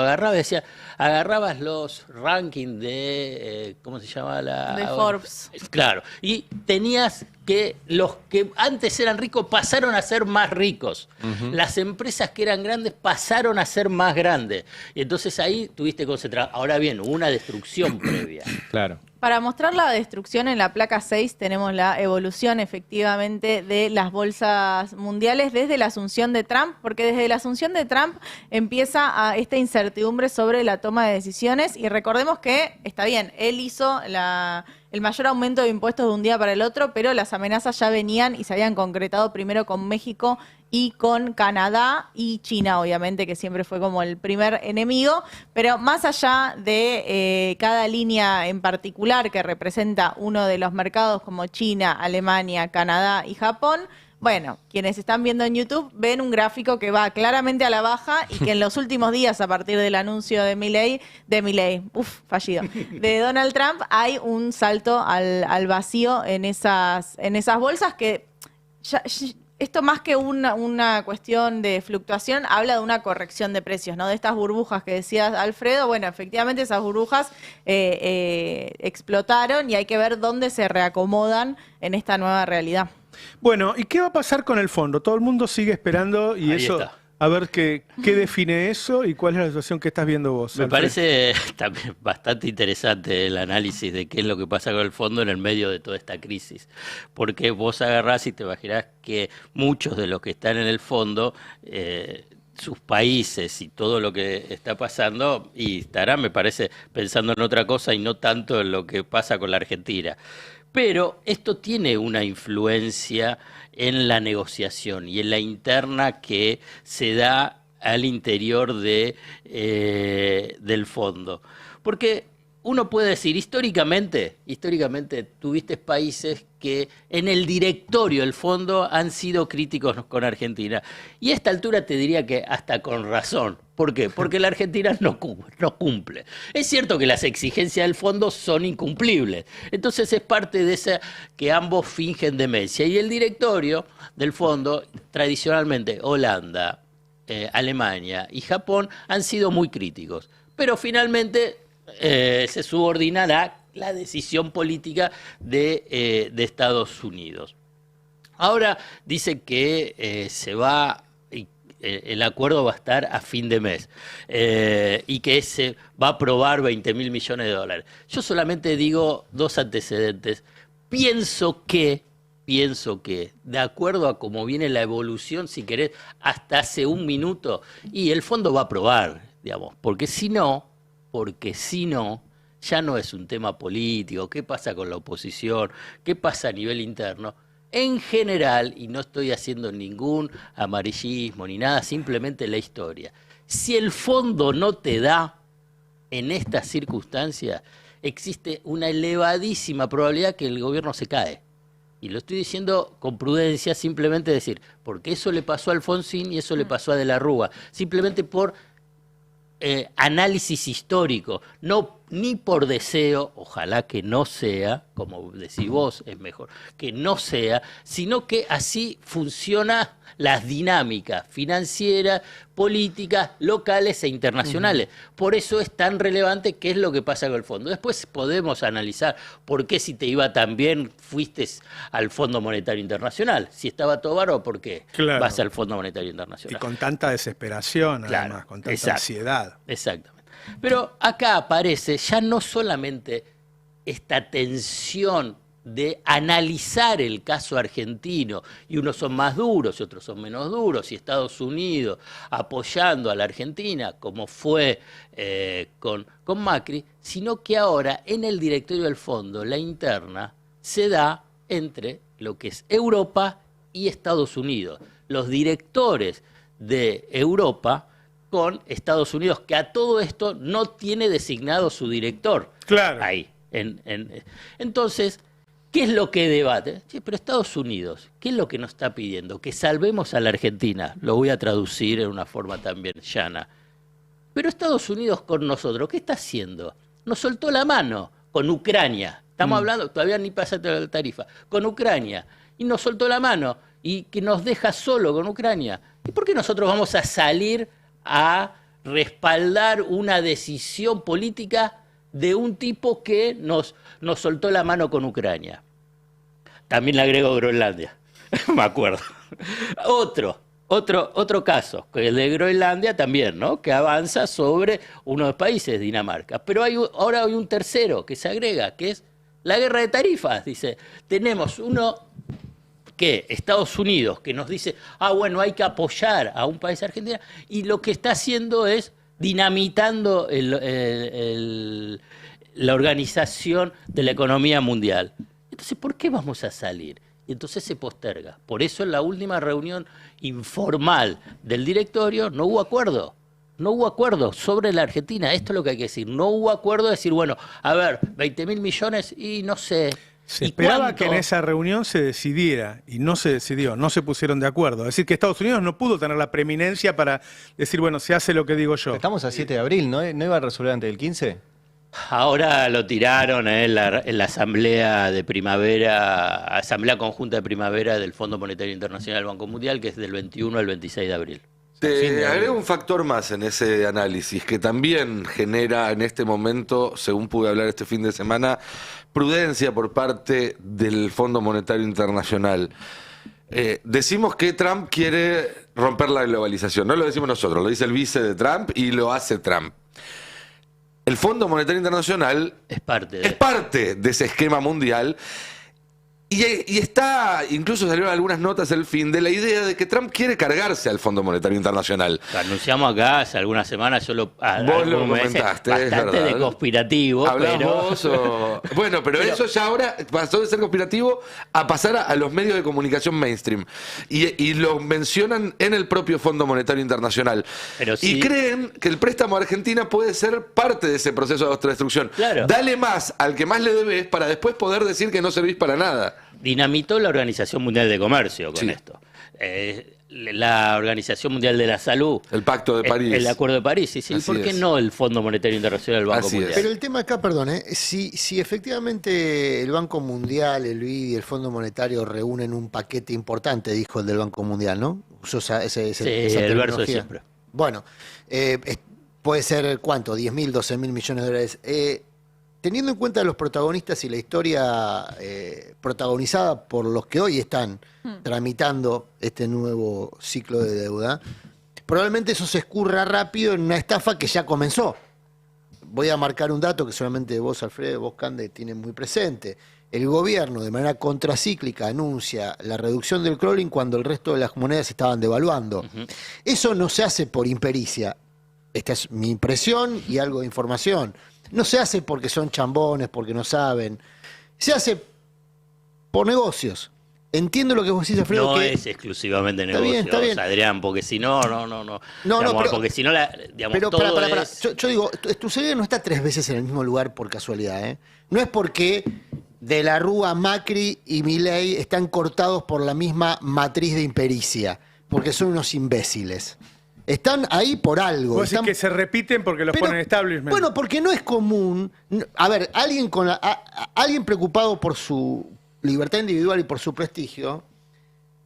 S1: agarrabas los rankings de, ¿cómo se llama la?
S4: De Forbes.
S1: Claro, y tenías que los que antes eran ricos pasaron a ser más ricos. Las empresas que eran grandes pasaron a ser más grandes. Y entonces ahí tuviste concentrado. Ahora bien, hubo una destrucción previa.
S5: Claro.
S4: Para mostrar la destrucción en la placa 6 tenemos la evolución efectivamente de las bolsas mundiales desde la asunción de Trump, porque desde la asunción de Trump empieza esta incertidumbre sobre la toma de decisiones y recordemos que, está bien, él hizo el mayor aumento de impuestos de un día para el otro, pero las amenazas ya venían y se habían concretado primero con México y con Canadá y China, obviamente, que siempre fue como el primer enemigo, pero más allá de cada línea en particular que representa uno de los mercados como China, Alemania, Canadá y Japón, bueno, quienes están viendo en YouTube ven un gráfico que va claramente a la baja y que en los últimos días, a partir del anuncio de de Donald Trump, hay un salto al vacío en esas bolsas que esto más que una cuestión de fluctuación, habla de una corrección de precios, ¿no? De estas burbujas que decías, Alfredo, bueno, efectivamente esas burbujas explotaron y hay que ver dónde se reacomodan en esta nueva realidad.
S2: Bueno, ¿y qué va a pasar con el fondo? Todo el mundo sigue esperando y
S1: Ahí
S2: eso,
S1: está.
S2: a ver qué define eso y cuál es la situación que estás viendo vos.
S1: Me
S2: Alfredo.
S1: parece también bastante interesante el análisis de qué es lo que pasa con el fondo en el medio de toda esta crisis. Porque vos agarrás y te imaginás que muchos de los que están en el fondo, sus países y todo lo que está pasando, y estarán, me parece, pensando en otra cosa y no tanto en lo que pasa con la Argentina. Pero esto tiene una influencia en la negociación y en la interna que se da al interior del fondo. Porque uno puede decir, históricamente tuviste países que en el directorio del fondo han sido críticos con Argentina. Y a esta altura te diría que hasta con razón. ¿Por qué? Porque la Argentina no cumple. Es cierto que las exigencias del fondo son incumplibles. Entonces es parte de esa que ambos fingen demencia. Y el directorio del fondo, tradicionalmente Holanda, Alemania y Japón, han sido muy críticos. Pero finalmente se subordinará la decisión política de Estados Unidos. Ahora dice que el acuerdo va a estar a fin de mes y que se va a aprobar 20.000 millones de dólares. Yo solamente digo dos antecedentes. Pienso que, de acuerdo a cómo viene la evolución, si querés, hasta hace un minuto, y el fondo va a aprobar, digamos, porque si no, ya no es un tema político. ¿Qué pasa con la oposición? ¿Qué pasa a nivel interno? En general, y no estoy haciendo ningún amarillismo ni nada, simplemente la historia. Si el fondo no te da en estas circunstancias, existe una elevadísima probabilidad que el gobierno se cae. Y lo estoy diciendo con prudencia, simplemente decir, porque eso le pasó a Alfonsín y eso le pasó a De la Rúa, simplemente por análisis histórico, no ni por deseo, ojalá que no sea, como decís vos, es mejor, que no sea, sino que así funciona las dinámicas financieras, políticas, locales e internacionales. Por eso es tan relevante qué es lo que pasa con el fondo. Después podemos analizar por qué si te iba tan bien fuiste al Fondo Monetario Internacional. Si estaba todo bárbaro, ¿por qué
S2: Claro.
S1: vas al Fondo Monetario
S2: Y
S1: Internacional?
S2: con tanta desesperación,
S1: Claro,
S2: además, con tanta
S1: exacto.
S2: ansiedad.
S1: Exactamente. Pero acá aparece ya no solamente esta tensión de analizar el caso argentino, y unos son más duros y otros son menos duros, y Estados Unidos apoyando a la Argentina, como fue con Macri, sino que ahora en el directorio del fondo, la interna, se da entre lo que es Europa y Estados Unidos. Los directores de Europa con Estados Unidos, que a todo esto no tiene designado su director.
S2: Claro.
S1: Ahí. Entonces, ¿qué es lo que debate? Sí, pero Estados Unidos, ¿qué es lo que nos está pidiendo? Que salvemos a la Argentina. Lo voy a traducir en una forma también llana. Pero Estados Unidos con nosotros, ¿qué está haciendo? Nos soltó la mano con Ucrania. Estamos hablando, todavía ni pasa la tarifa, con Ucrania. Y nos soltó la mano y que nos deja solo con Ucrania. ¿Y por qué nosotros vamos a salir a respaldar una decisión política de un tipo que nos soltó la mano con Ucrania? También le agrego Groenlandia, me acuerdo. Otro caso, que el de Groenlandia también, ¿no? Que avanza sobre unos países, Dinamarca. Pero ahora hay un tercero que se agrega, que es la guerra de tarifas. Dice, tenemos uno que Estados Unidos, que nos dice, bueno, hay que apoyar a un país argentino, y lo que está haciendo es dinamitando la organización de la economía mundial. Entonces, ¿por qué vamos a salir? Y entonces se posterga. Por eso en la última reunión informal del directorio no hubo acuerdo. No hubo acuerdo sobre la Argentina. Esto es lo que hay que decir. No hubo acuerdo de decir, bueno, a ver, 20.000 millones y no sé.
S2: Se
S1: ¿y
S2: esperaba
S1: cuánto?
S2: que en esa reunión se decidiera y no se decidió, no se pusieron de acuerdo. Es decir, que Estados Unidos no pudo tener la preeminencia para decir, bueno, se hace lo que digo yo.
S5: Estamos a 7 de abril, ¿no? ¿No iba a resolver antes del 15?
S1: Ahora lo tiraron en la asamblea de primavera, asamblea conjunta de primavera del Fondo Monetario Internacional del Banco Mundial, que es del 21 al 26 de abril.
S3: Te agrego un factor más en ese análisis que también genera en este momento, según pude hablar este fin de semana, prudencia por parte del Fondo Monetario Internacional. Decimos que Trump quiere romper la globalización, no lo decimos nosotros, lo dice el vice de Trump y lo hace Trump. El Fondo Monetario Internacional
S1: Es parte
S3: es parte de ese esquema mundial. Y está, incluso salieron algunas notas el fin de la idea de que Trump quiere cargarse al Fondo Monetario Internacional.
S1: Lo anunciamos acá hace algunas semanas,
S3: Vos lo comentaste, es
S1: bastante
S3: verdad.
S1: de conspirativo.
S3: ¿Hablás
S1: pero...
S3: vos o...? Bueno, pero eso ya ahora pasó de ser conspirativo a pasar a los medios de comunicación mainstream. Y lo mencionan en el propio Fondo Monetario Internacional.
S1: Pero
S3: Y
S1: sí.
S3: creen que el préstamo a Argentina puede ser parte de ese proceso de autodestrucción.
S1: Claro.
S3: Dale más al que más le debes para después poder decir que no servís para nada.
S1: Dinamitó la Organización Mundial de Comercio con
S3: Sí.
S1: esto. La Organización Mundial de la Salud.
S3: El Pacto de París.
S1: El Acuerdo de París, sí.
S3: Así
S1: ¿Por qué
S3: es.
S1: no el Fondo Monetario Internacional del Banco
S3: Así
S1: Mundial?
S3: es.
S6: Pero el tema acá, perdón, si efectivamente el Banco Mundial, el BID y el Fondo Monetario reúnen un paquete importante, dijo el del Banco Mundial, ¿no? Usó esa
S1: Sí,
S6: esa
S1: el verso de
S6: terminología.
S1: siempre.
S6: Bueno, puede ser, ¿cuánto? 10.000, 12.000 millones de dólares. Teniendo en cuenta los protagonistas y la historia protagonizada por los que hoy están tramitando este nuevo ciclo de deuda, probablemente eso se escurra rápido en una estafa que ya comenzó. Voy a marcar un dato que solamente vos, Alfredo, vos, Cande, tienen muy presente. El gobierno, de manera contracíclica, anuncia la reducción del crawling cuando el resto de las monedas estaban devaluando. Eso no se hace por impericia. Esta es mi impresión y algo de información. No se hace porque son chambones, porque no saben. Se hace por negocios. Entiendo lo que vos decís, Alfredo.
S1: No
S6: que
S1: es exclusivamente
S6: Está bien,
S1: negocios,
S6: está bien.
S1: Adrián, porque si no.
S6: No,
S1: Digamos,
S6: pero-
S1: porque si no, digamos,
S6: Pero
S1: todo
S6: pará.
S1: es...
S6: Yo digo, tu cerebro no está 3 veces en el mismo lugar por casualidad, ¿eh? No es porque de la Rúa, Macri y Milei están cortados por la misma matriz de impericia, porque son unos imbéciles. Están ahí por algo.
S2: Vos decís
S6: Están-
S2: que se repiten porque los
S6: Pero,
S2: ponen establishment.
S6: Bueno, porque no es común. A ver, alguien preocupado por su libertad individual y por su prestigio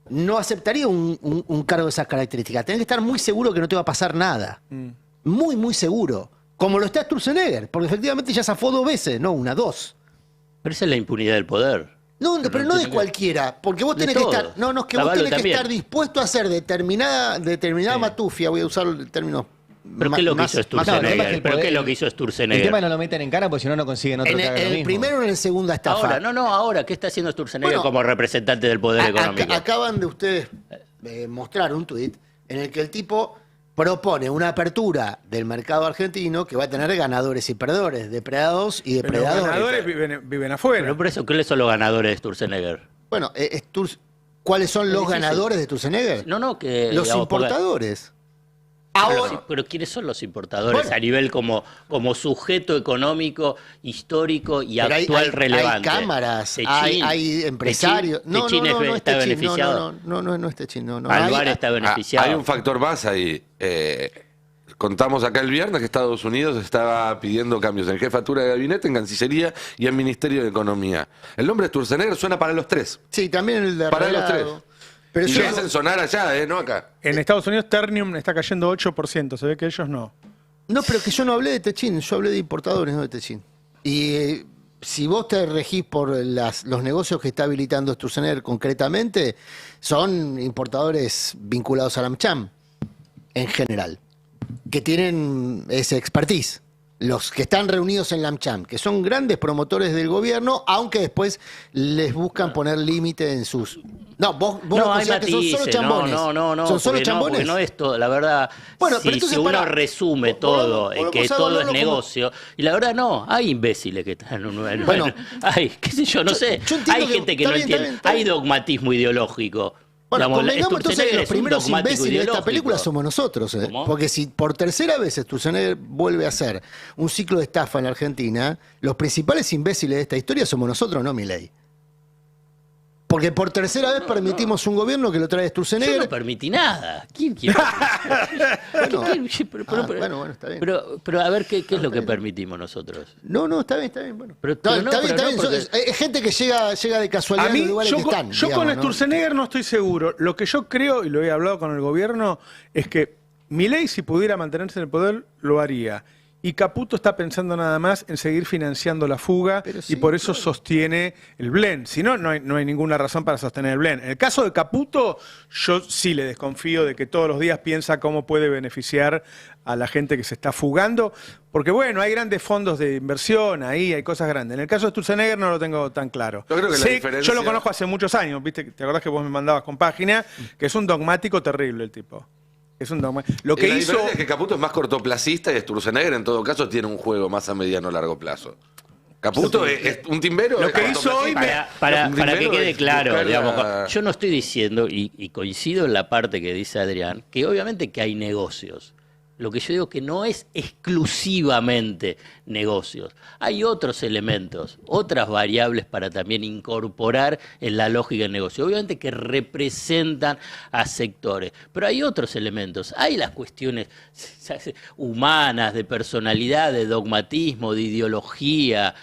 S6: no aceptaría un cargo de esas características. Tenés que estar muy seguro que no te va a pasar nada. Muy, muy seguro. Como lo está Sturzenegger, porque efectivamente ya zafó 2 veces, no una, 2.
S1: Pero esa es la impunidad del poder.
S6: No, pero no de cualquiera, porque vos
S1: De
S6: tenés que
S1: todo.
S6: estar, no, es que vos
S1: Cavallo
S6: tenés que
S1: también.
S6: estar dispuesto a hacer determinada matufia, voy a usar el término.
S1: ¿Pero qué es lo que
S6: más-
S1: hizo
S6: más-
S5: no, el tema es que
S1: Sturzenegger?
S5: el
S1: ¿Pero
S5: poder-
S1: qué es lo que hizo
S5: El
S1: Sturzenegger?
S5: tema no lo meten en cara porque si no, no consiguen otro
S6: En
S5: que haga lo
S6: el
S5: mismo.
S6: primero o en el segunda estafa.
S1: Ahora, ¿qué está haciendo Sturzenegger
S6: Bueno,
S1: como representante del poder económico?
S6: Acaban de ustedes mostrar un tuit en el que el tipo propone una apertura del mercado argentino que va a tener ganadores y perdedores, depredados y
S2: Pero los
S6: depredadores.
S2: ganadores viven afuera.
S1: Pero por eso, ¿cuáles son los ganadores de Sturzenegger?
S6: Bueno, ¿cuáles son los
S1: difícil.
S6: ganadores de Sturzenegger?
S1: No, que...
S6: Los
S1: digamos, porque-
S6: importadores.
S1: Pero ¿quiénes son los importadores
S6: Bueno.
S1: a nivel como sujeto económico, histórico y
S6: Pero
S1: actual relevante?
S6: Hay cámaras,
S1: Techín.
S6: hay empresarios.
S1: Techín está
S6: Techín,
S1: beneficiado.
S6: no es Techín, no.
S1: Alvar
S6: Hay-
S1: está beneficiado.
S3: Hay un factor más ahí. Contamos acá el viernes que Estados Unidos estaba pidiendo cambios en jefatura de gabinete, en Cancillería y en Ministerio de Economía. El nombre de Sturzenegger suena para los tres.
S6: Sí, también el de
S3: Para los
S6: Arreglado.
S3: tres.
S6: Pero
S3: Y
S6: yo
S3: lo hacen sonar allá, no acá.
S2: En Estados Unidos Ternium está cayendo 8%, se ve que ellos no.
S6: no, pero que yo no hablé de Techín, yo hablé de importadores, no de Techín. Y si vos te regís por los negocios que está habilitando Sturzenegger concretamente, son importadores vinculados a AmCham, en general, que tienen ese expertise. Los que están reunidos en la AmCham, que son grandes promotores del gobierno, aunque después les buscan poner límite en sus... No, vos
S1: No, hay
S6: considerás que son solo
S1: matices,
S6: chambones.
S1: no,
S6: ¿Son solo
S1: porque
S6: chambones?
S1: porque no es todo, la verdad,
S6: Bueno, pero
S1: si
S6: entonces
S1: uno
S6: pará.
S1: resume
S6: Vos-
S1: todo,
S6: vos lo
S1: que
S6: posás
S1: todo es
S6: valorarlo como-
S1: negocio, y la verdad no, hay imbéciles que están
S6: Bueno.
S1: hay, qué sé yo, no sé,
S6: yo entiendo
S1: hay
S6: que-
S1: gente que
S6: está
S1: no
S6: bien, está
S1: entiende,
S6: bien, está
S1: hay
S6: bien.
S1: dogmatismo ideológico.
S6: Bueno,
S1: Digamos,
S6: convengamos entonces que
S1: Sturzenegger
S6: los
S1: es un
S6: primeros
S1: dogmático
S6: imbéciles de esta
S1: ideológico.
S6: película somos nosotros.
S1: ¿Cómo?
S6: Porque si por tercera vez Sturzenegger vuelve a hacer un ciclo de estafa en la Argentina, los principales imbéciles de esta historia somos nosotros, no Milei. Porque por tercera vez permitimos un gobierno que lo trae
S1: Yo
S6: Sturzenegger.
S1: no permití nada. ¿Quién quiere?
S6: Bueno,
S1: Pero,
S6: está bien.
S1: pero a ver, ¿qué es lo que permitimos nosotros?
S6: No, está bien. Bueno.
S1: Pero
S6: está
S1: no,
S6: bien,
S1: pero
S6: está
S1: no,
S6: bien.
S1: porque-
S6: Es gente que llega de casualidad
S2: A
S6: a
S2: mí,
S6: los lugares
S2: yo,
S6: que
S2: con,
S6: están.
S2: yo
S6: digamos,
S2: con
S6: ¿no?
S2: Sturzenegger no estoy seguro. Lo que yo creo, y lo he hablado con el gobierno, es que Milei, si pudiera mantenerse en el poder, lo haría. Y Caputo está pensando nada más en seguir financiando la fuga
S6: Pero sí,
S2: y por eso sostiene el blend. Si no, no hay ninguna razón para sostener el blend. En el caso de Caputo, yo sí le desconfío de que todos los días piensa cómo puede beneficiar a la gente que se está fugando. Porque bueno, hay grandes fondos de inversión ahí, hay cosas grandes. En el caso de Sturzenegger no lo tengo tan claro.
S3: Yo creo que la
S2: Sé-
S3: diferencia-
S2: yo lo conozco hace muchos años, ¿viste? ¿Te acordás que vos me mandabas con página? Que es un dogmático terrible el tipo. Es un dogmático. Lo
S3: Y
S2: que
S3: la
S2: hizo...
S3: diferencia es que Caputo es más cortoplacista y Sturzenegger en todo caso tiene un juego más a mediano o largo plazo. Caputo es un timbero.
S2: Lo
S3: es
S2: que hizo hoy
S3: cortoplacista.
S1: Para
S3: Un
S1: que
S3: timbero
S1: quede
S3: es
S1: claro,
S3: buscar
S1: digamos,
S3: la-
S1: yo no estoy diciendo, y coincido en la parte que dice Adrián, que obviamente que hay negocios. Lo que yo digo que no es exclusivamente negocios. Hay otros elementos, otras variables para también incorporar en la lógica del negocio. Obviamente que representan a sectores, pero hay otros elementos. Hay las cuestiones humanas, de personalidad, de dogmatismo, de ideología,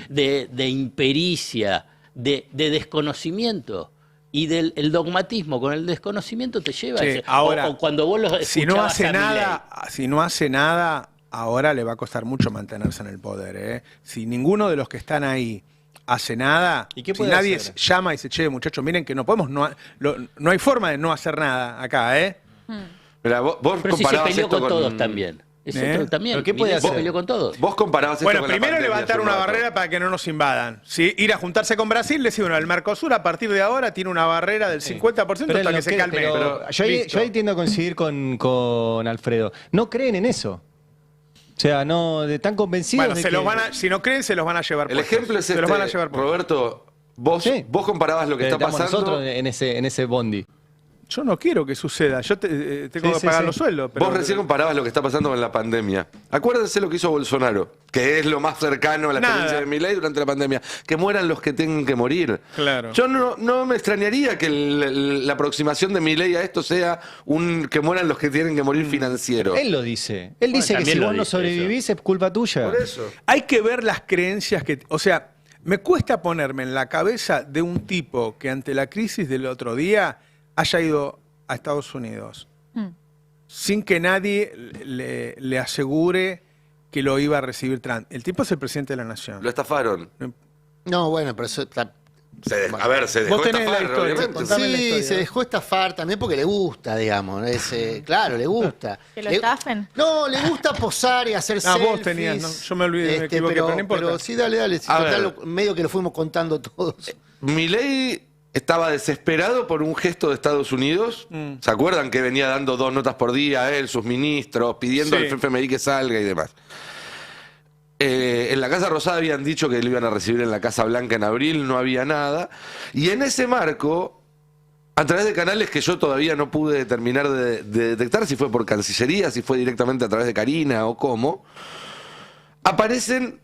S1: de impericia, de desconocimiento. Y el dogmatismo con el desconocimiento te lleva
S2: Sí,
S1: a ese.
S2: ahora,
S1: o cuando vos lo
S2: si no
S1: escuchabas
S2: hace
S1: a
S2: nada, si no hace nada, ahora le va a costar mucho mantenerse en el poder, ¿eh? Si ninguno de los que están ahí hace nada,
S5: ¿Y qué
S2: si
S5: puede
S2: nadie
S5: hacer?
S2: llama y dice, che, muchachos, miren que no podemos, no hay forma de no hacer nada acá, ¿eh?
S3: Mirá, vos
S1: Pero si se
S3: comparabas
S1: peleó
S3: esto
S1: con todos también. Es
S2: ¿Eh?
S1: otro también.
S5: ¿Pero qué puede
S1: Milei se
S5: hacer?
S1: peleó con todos.
S3: Vos comparabas esto
S2: Bueno,
S3: con la
S2: primero
S3: pandemia
S2: levantar
S3: hace un
S2: una
S3: rato.
S2: barrera para que no nos invadan. ¿Sí? Ir a juntarse con Brasil, decir, bueno, el Mercosur a partir de ahora tiene una barrera del 50%
S5: Pero
S2: hasta
S5: lo
S2: que se
S5: que-
S2: calme.
S5: pero yo
S2: Listo.
S5: ahí tiendo a coincidir con Alfredo. No creen en eso. O sea, no están convencidos
S2: Bueno,
S5: de
S2: se
S5: que...
S2: los van a, si no creen, se los van a llevar
S3: El
S2: puestos.
S3: ejemplo es
S2: Se
S3: este,
S2: los van a llevar puestos.
S3: Roberto, vos
S5: Sí.
S3: comparabas lo que está
S5: estamos
S3: pasando.
S5: nosotros en ese bondi.
S2: Yo no quiero que suceda. Yo tengo que pagar los sueldos. Pero,
S3: Vos recién comparabas lo que está pasando con la pandemia. Acuérdense lo que hizo Bolsonaro, que es lo más cercano a la experiencia de Milei durante la pandemia. Que mueran los que tengan que morir.
S2: Claro.
S3: Yo no me extrañaría que la aproximación de Milei a esto sea que mueran los que tienen que morir financiero.
S5: Él lo dice. Él dice que
S1: también
S5: si
S1: lo
S5: vos no
S1: dice
S5: sobrevivís es culpa tuya.
S3: Por eso.
S2: Hay que ver las creencias que... O sea, me cuesta ponerme en la cabeza de un tipo que ante la crisis del otro día haya ido a Estados Unidos sin que nadie le asegure que lo iba a recibir Trump. El tipo es el presidente de la nación.
S3: Lo estafaron.
S6: No, bueno, pero eso está...
S3: A ver, se dejó
S2: Vos tenés la
S3: estafar,
S2: historia.
S3: obviamente.
S2: Contame la
S6: Sí,
S2: historia.
S6: se dejó estafar también porque le gusta, digamos. Claro, le gusta.
S4: ¿Que lo estafen?
S6: No, le gusta posar y hacer
S2: Ah,
S6: selfies.
S2: vos tenías, ¿no? Yo me olvidé, me equivoqué, pero no importa.
S6: Pero sí, dale. Sí,
S3: A
S6: total,
S3: ver.
S6: medio que lo fuimos contando todos.
S3: Milei estaba desesperado por un gesto de Estados Unidos. ¿Se acuerdan que venía dando 2 notas por día a él, sus ministros, pidiendo
S2: Sí.
S3: al FMI que salga y demás? En la Casa Rosada habían dicho que lo iban a recibir en la Casa Blanca en abril, no había nada. Y en ese marco, a través de canales que yo todavía no pude terminar de detectar, si fue por Cancillería, si fue directamente a través de Karina o cómo, aparecen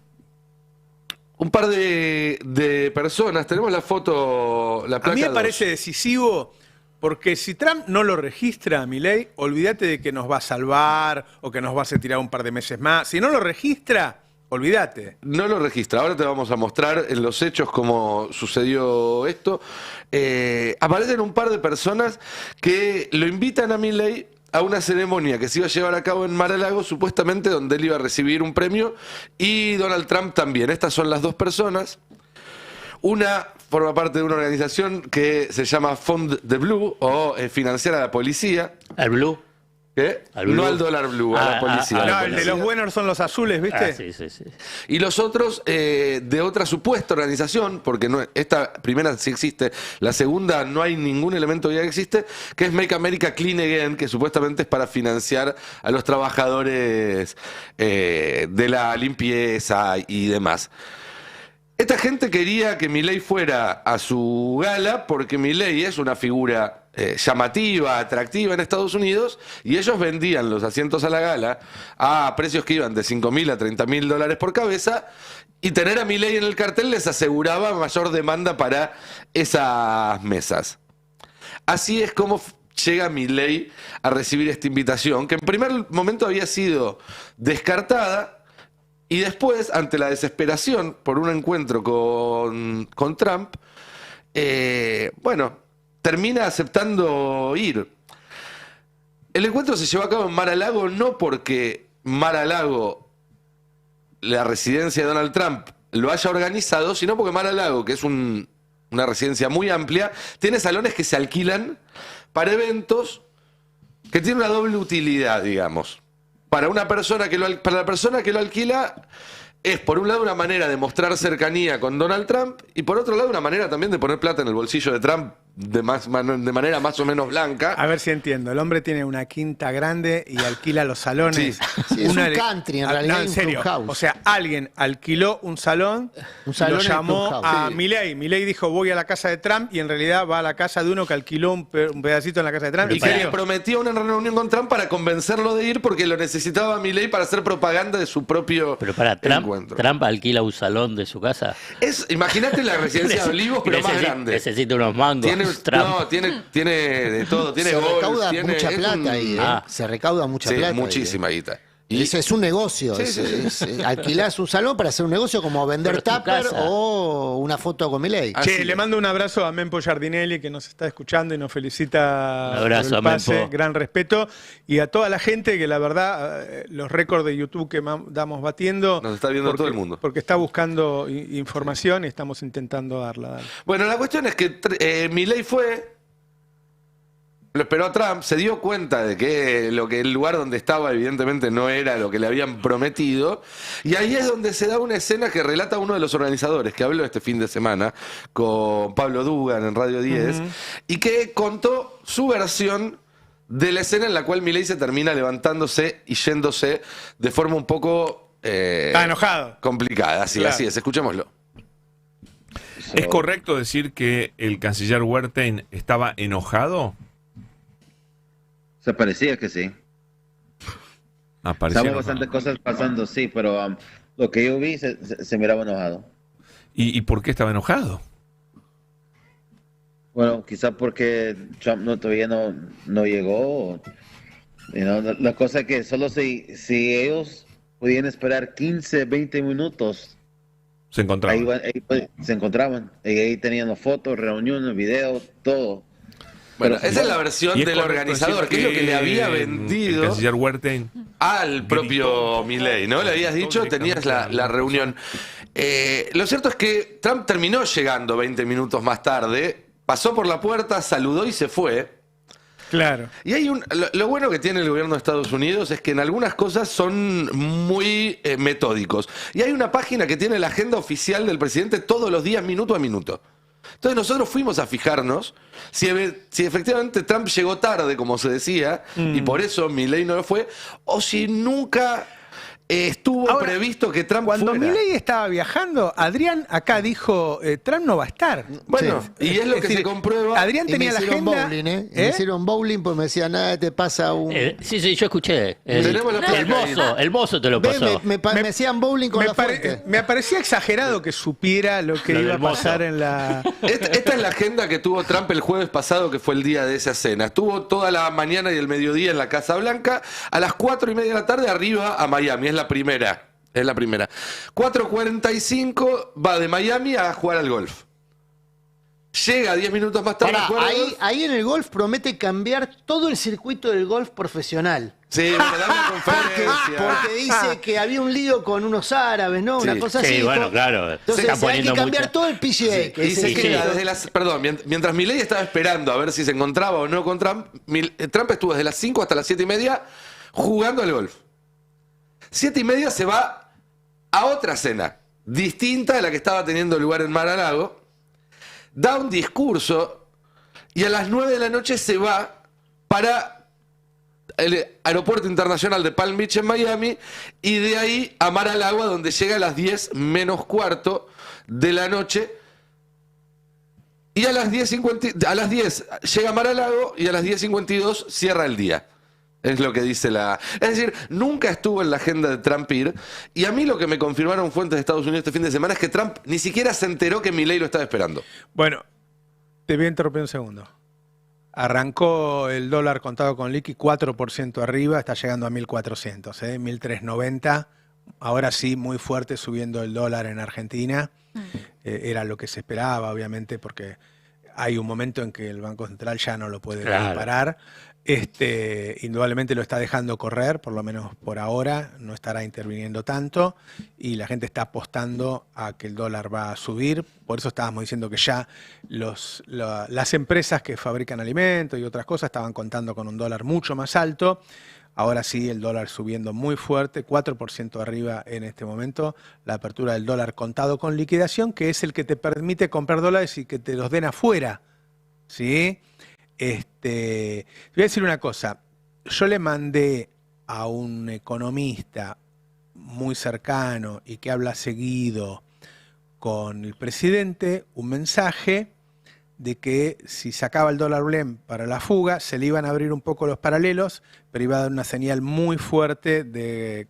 S3: un par de personas. Tenemos la foto, la placa
S2: A mí me
S3: 2.
S2: parece decisivo porque si Trump no lo registra a Milei, olvídate de que nos va a salvar o que nos va a hacer tirar un par de meses más. Si no lo registra, olvídate.
S3: No lo registra. Ahora te vamos a mostrar en los hechos cómo sucedió esto. Aparecen un par de personas que lo invitan a Milei a una ceremonia que se iba a llevar a cabo en Mar-a-Lago, supuestamente donde él iba a recibir un premio, y Donald Trump también. Estas son las dos personas. Una forma parte de una organización que se llama Fond de Blue, o financiar a la policía.
S1: ¿Al Blue?
S3: ¿Qué?
S1: Al Blue.
S3: No al dólar blue, a la policía.
S1: a la
S2: No, el de los buenos son los azules, ¿viste?
S1: Ah, sí, sí, sí.
S3: Y los otros de otra supuesta organización, porque no, esta primera sí existe, la segunda no hay ningún elemento ya que existe, que es Make America Clean Again, que supuestamente es para financiar a los trabajadores de la limpieza y demás. Esta gente quería que Milei fuera a su gala porque Milei es una figura llamativa, atractiva en Estados Unidos, y ellos vendían los asientos a la gala a precios que iban de $5.000 a $30.000 por cabeza, y tener a Milei en el cartel les aseguraba mayor demanda para esas mesas. Así es como llega Milei a recibir esta invitación, que en primer momento había sido descartada. Y después, ante la desesperación por un encuentro con Trump, termina aceptando ir. El encuentro se llevó a cabo en Mar-a-Lago no porque Mar-a-Lago, la residencia de Donald Trump, lo haya organizado, sino porque Mar-a-Lago, que es una residencia muy amplia, tiene salones que se alquilan para eventos que tienen una doble utilidad, digamos. Para la persona que lo alquila, es por un lado una manera de mostrar cercanía con Donald Trump y por otro lado una manera también de poner plata en el bolsillo de Trump de manera más o menos blanca.
S2: A ver si entiendo. El hombre tiene una quinta grande y alquila los salones.
S6: Sí, es un country, en realidad,
S2: No, en
S6: un
S2: serio.
S6: clubhouse.
S2: O sea, alguien alquiló un salón
S6: Un salón
S2: lo
S6: en el
S2: llamó
S6: clubhouse.
S2: a
S6: Sí.
S2: Milei. Milei dijo, voy a la casa de Trump, y en realidad va a la casa de uno que alquiló un pedacito en la casa de Trump.
S3: Y
S2: ¿En
S3: que le
S2: serio?
S3: prometió una reunión con Trump para convencerlo de ir porque lo necesitaba a Milei para hacer propaganda de su propio
S1: Pero para Trump,
S3: encuentro.
S1: Trump alquila un salón de su casa.
S3: Imagínate la residencia de Olivos, pero más grande.
S1: Necesita unos mangos. Trump.
S3: Tiene de todo, tiene
S6: Se
S3: golf,
S6: recauda
S3: tiene
S6: mucha plata ahí, ¿eh?
S1: Ah.
S6: Se recauda mucha
S3: Sí,
S6: plata.
S3: muchísima
S6: ahí,
S3: guita.
S6: Y eso es un negocio. Alquilás un salón para hacer un negocio como vender
S1: Pero es tu
S6: tupper
S1: casa.
S6: o una foto con Milei.
S3: Ah,
S2: Che,
S3: sí.
S2: le mando un abrazo a Mempo Giardinelli, que nos está escuchando y nos felicita
S1: Un abrazo
S2: por el
S1: a
S2: pase.
S1: Mempo.
S2: Gran respeto. Y a toda la gente que la verdad, los récords de YouTube que damos batiendo.
S3: Nos está viendo todo el mundo.
S2: Porque está buscando información y estamos intentando darla. Dale.
S3: Bueno, la cuestión es que Milei fue, lo esperó a Trump, se dio cuenta de que el lugar donde estaba evidentemente no era lo que le habían prometido, y ahí es donde se da una escena que relata uno de los organizadores que habló este fin de semana con Pablo Dugan en Radio 10 y que contó su versión de la escena en la cual Milei se termina levantándose y yéndose de forma un poco
S2: Está enojado.
S3: complicada. Sí,
S2: Claro.
S3: así es, escuchémoslo.
S7: ¿Es correcto decir que el canciller Wertheim estaba enojado? Se parecía que sí.
S3: Apareció
S7: Estaban bastantes cosas pasando, sí, pero lo que yo vi se miraba enojado.
S8: ¿Y por qué estaba enojado?
S7: Bueno, quizá porque Trump todavía no llegó. La cosa es que solo si ellos podían esperar 15, 20 minutos,
S8: Se encontraba.
S7: se encontraban. Y ahí tenían las fotos, reuniones, videos, todo.
S3: Bueno,
S7: Pero-
S3: esa es la versión
S8: Y es
S3: del
S8: correcto
S3: organizador,
S8: decir
S3: que es lo que le había
S8: el
S3: vendido
S8: canciller Huerten
S3: al propio Milei, ¿no? Le habías dicho, tenías la reunión. Lo cierto es que Trump terminó llegando 20 minutos más tarde, pasó por la puerta, saludó y se fue.
S2: Claro.
S3: Y hay lo bueno que tiene el gobierno de Estados Unidos es que en algunas cosas son muy metódicos. Y hay una página que tiene la agenda oficial del presidente todos los días, minuto a minuto. Entonces nosotros fuimos a fijarnos si efectivamente Trump llegó tarde, como se decía, y por eso Milei no lo fue, o si nunca estuvo
S2: Ahora,
S3: previsto que Trump
S2: Cuando
S3: fuera.
S2: Milei estaba viajando, Adrián acá dijo, Trump no va a estar.
S3: Bueno,
S6: Sí.
S3: y es lo
S2: Es
S3: que
S2: decir,
S3: se comprueba.
S2: Adrián
S6: Y
S2: tenía
S6: me
S2: la
S6: hicieron
S2: agenda.
S6: bowling, ¿eh? Me hicieron bowling pues me decía, nada, te pasa un...
S1: Sí, yo escuché.
S3: Tenemos la placa ahí.
S1: El mozo te lo
S6: Ve,
S1: pasó.
S6: me hacían bowling con la fuente.
S2: Me parecía exagerado que supiera lo que
S1: Lo
S2: iba a
S1: del mozo.
S2: pasar en la...
S3: Esta es la agenda que tuvo Trump el jueves pasado, que fue el día de esa cena. Estuvo toda la mañana y el mediodía en la Casa Blanca. A las 4:30 de la tarde arriba a Miami. Es la primera. 4:45 va de Miami a jugar al golf. Llega 10 minutos más tarde
S6: Pará,
S3: a jugar al golf.
S6: ahí en el golf promete cambiar todo el circuito del golf profesional.
S3: Sí, bueno, da una conferencia.
S6: Porque dice que había un lío con unos árabes, ¿no? Una
S3: Sí.
S6: cosa así.
S1: Sí, bueno,
S6: dijo.
S1: claro.
S6: Entonces
S1: Se está
S6: hay que
S1: poniendo
S6: cambiar
S1: mucho.
S6: todo el PGA.
S3: Sí,
S6: que es
S3: dice
S6: el
S3: que
S6: circuito.
S3: desde mientras Milei estaba esperando a ver si se encontraba o no con Trump, Trump estuvo desde las 5 hasta las 7:30 jugando al golf. 7:30 se va a otra cena, distinta a la que estaba teniendo lugar en Mar-a-Lago, da un discurso y a las 9 de la noche se va para el aeropuerto internacional de Palm Beach en Miami y de ahí a Mar-a-Lago, donde llega a las 10 menos cuarto de la noche. Y a las 10 llega a Mar-a-Lago y a las 10:52 cierra el día. Es lo que dice Es decir, nunca estuvo en la agenda de Trump ir. Y a mí lo que me confirmaron fuentes de Estados Unidos este fin de semana es que Trump ni siquiera se enteró que Milei lo estaba esperando.
S2: Bueno, te voy a interrumpir un segundo. Arrancó el dólar contado con liqui 4% arriba, está llegando a 1.400, 1.390. Ahora sí, muy fuerte subiendo el dólar en Argentina. Era lo que se esperaba, obviamente, porque hay un momento en que el Banco Central ya no lo puede parar. Indudablemente lo está dejando correr, por lo menos por ahora, no estará interviniendo tanto y la gente está apostando a que el dólar va a subir. Por eso estábamos diciendo que ya las empresas que fabrican alimentos y otras cosas estaban contando con un dólar mucho más alto. Ahora sí, el dólar subiendo muy fuerte, 4% arriba en este momento, la apertura del dólar contado con liquidación, que es el que te permite comprar dólares y que te los den afuera, ¿sí? Te voy a decir una cosa, yo le mandé a un economista muy cercano y que habla seguido con el presidente un mensaje de que si sacaba el dólar blend para la fuga, se le iban a abrir un poco los paralelos, pero iba a dar una señal muy fuerte de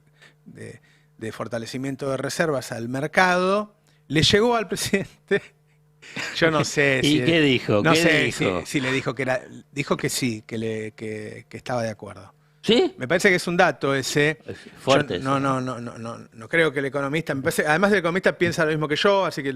S2: fortalecimiento de reservas al mercado. Le llegó al presidente... Yo no sé
S1: ¿Y qué dijo?
S2: No
S1: ¿Qué
S2: sé
S1: dijo?
S2: si le dijo que era. Dijo que sí, que estaba de acuerdo.
S1: ¿Sí?
S2: Me parece que es un dato ese.
S1: Fuerte.
S2: Yo no creo que el economista, además el economista piensa lo mismo que yo, así que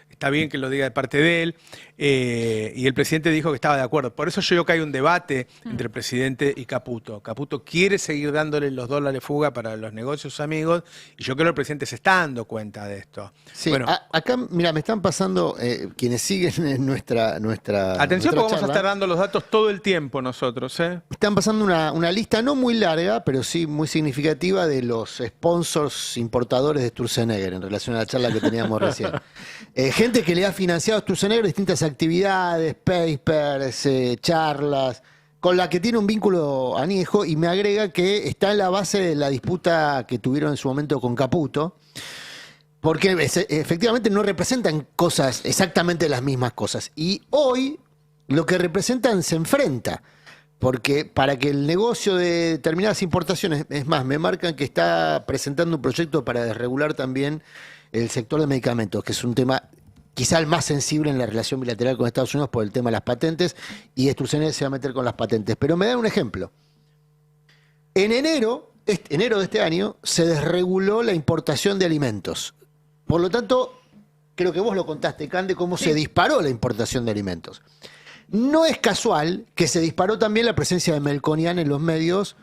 S2: está bien que lo diga de parte de él. Y el presidente dijo que estaba de acuerdo. Por eso yo digo que hay un debate entre el presidente y Caputo. Caputo quiere seguir dándole los dólares fuga para los negocios amigos, y yo creo que el presidente se está dando cuenta de esto.
S6: Sí,
S2: Bueno,
S6: acá, mira, me están pasando quienes siguen en nuestra
S2: atención,
S6: nuestra
S2: porque vamos a
S6: charla.
S2: estar dando los datos todo el tiempo nosotros, ¿eh?
S6: Están pasando una lista no muy larga, pero sí muy significativa de los sponsors importadores de Sturzenegger en relación a la charla que teníamos recién. Gente que le ha financiado a Sturzenegger distintas actividades, papers, charlas, con la que tiene un vínculo añejo, y me agrega que está en la base de la disputa que tuvieron en su momento con Caputo, porque efectivamente no representan exactamente las mismas cosas. Y hoy lo que representan se enfrenta. Porque para que el negocio de determinadas importaciones, es más, me marcan que está presentando un proyecto para desregular también el sector de medicamentos, que es un tema quizá el más sensible en la relación bilateral con Estados Unidos por el tema de las patentes, y Sturzenegger se va a meter con las patentes. Pero me dan un ejemplo. En enero de este año, se desreguló la importación de alimentos. Por lo tanto, creo que vos lo contaste, Cande, cómo se disparó la importación de alimentos. No es casual que se disparó también la presencia de Melconian en los medios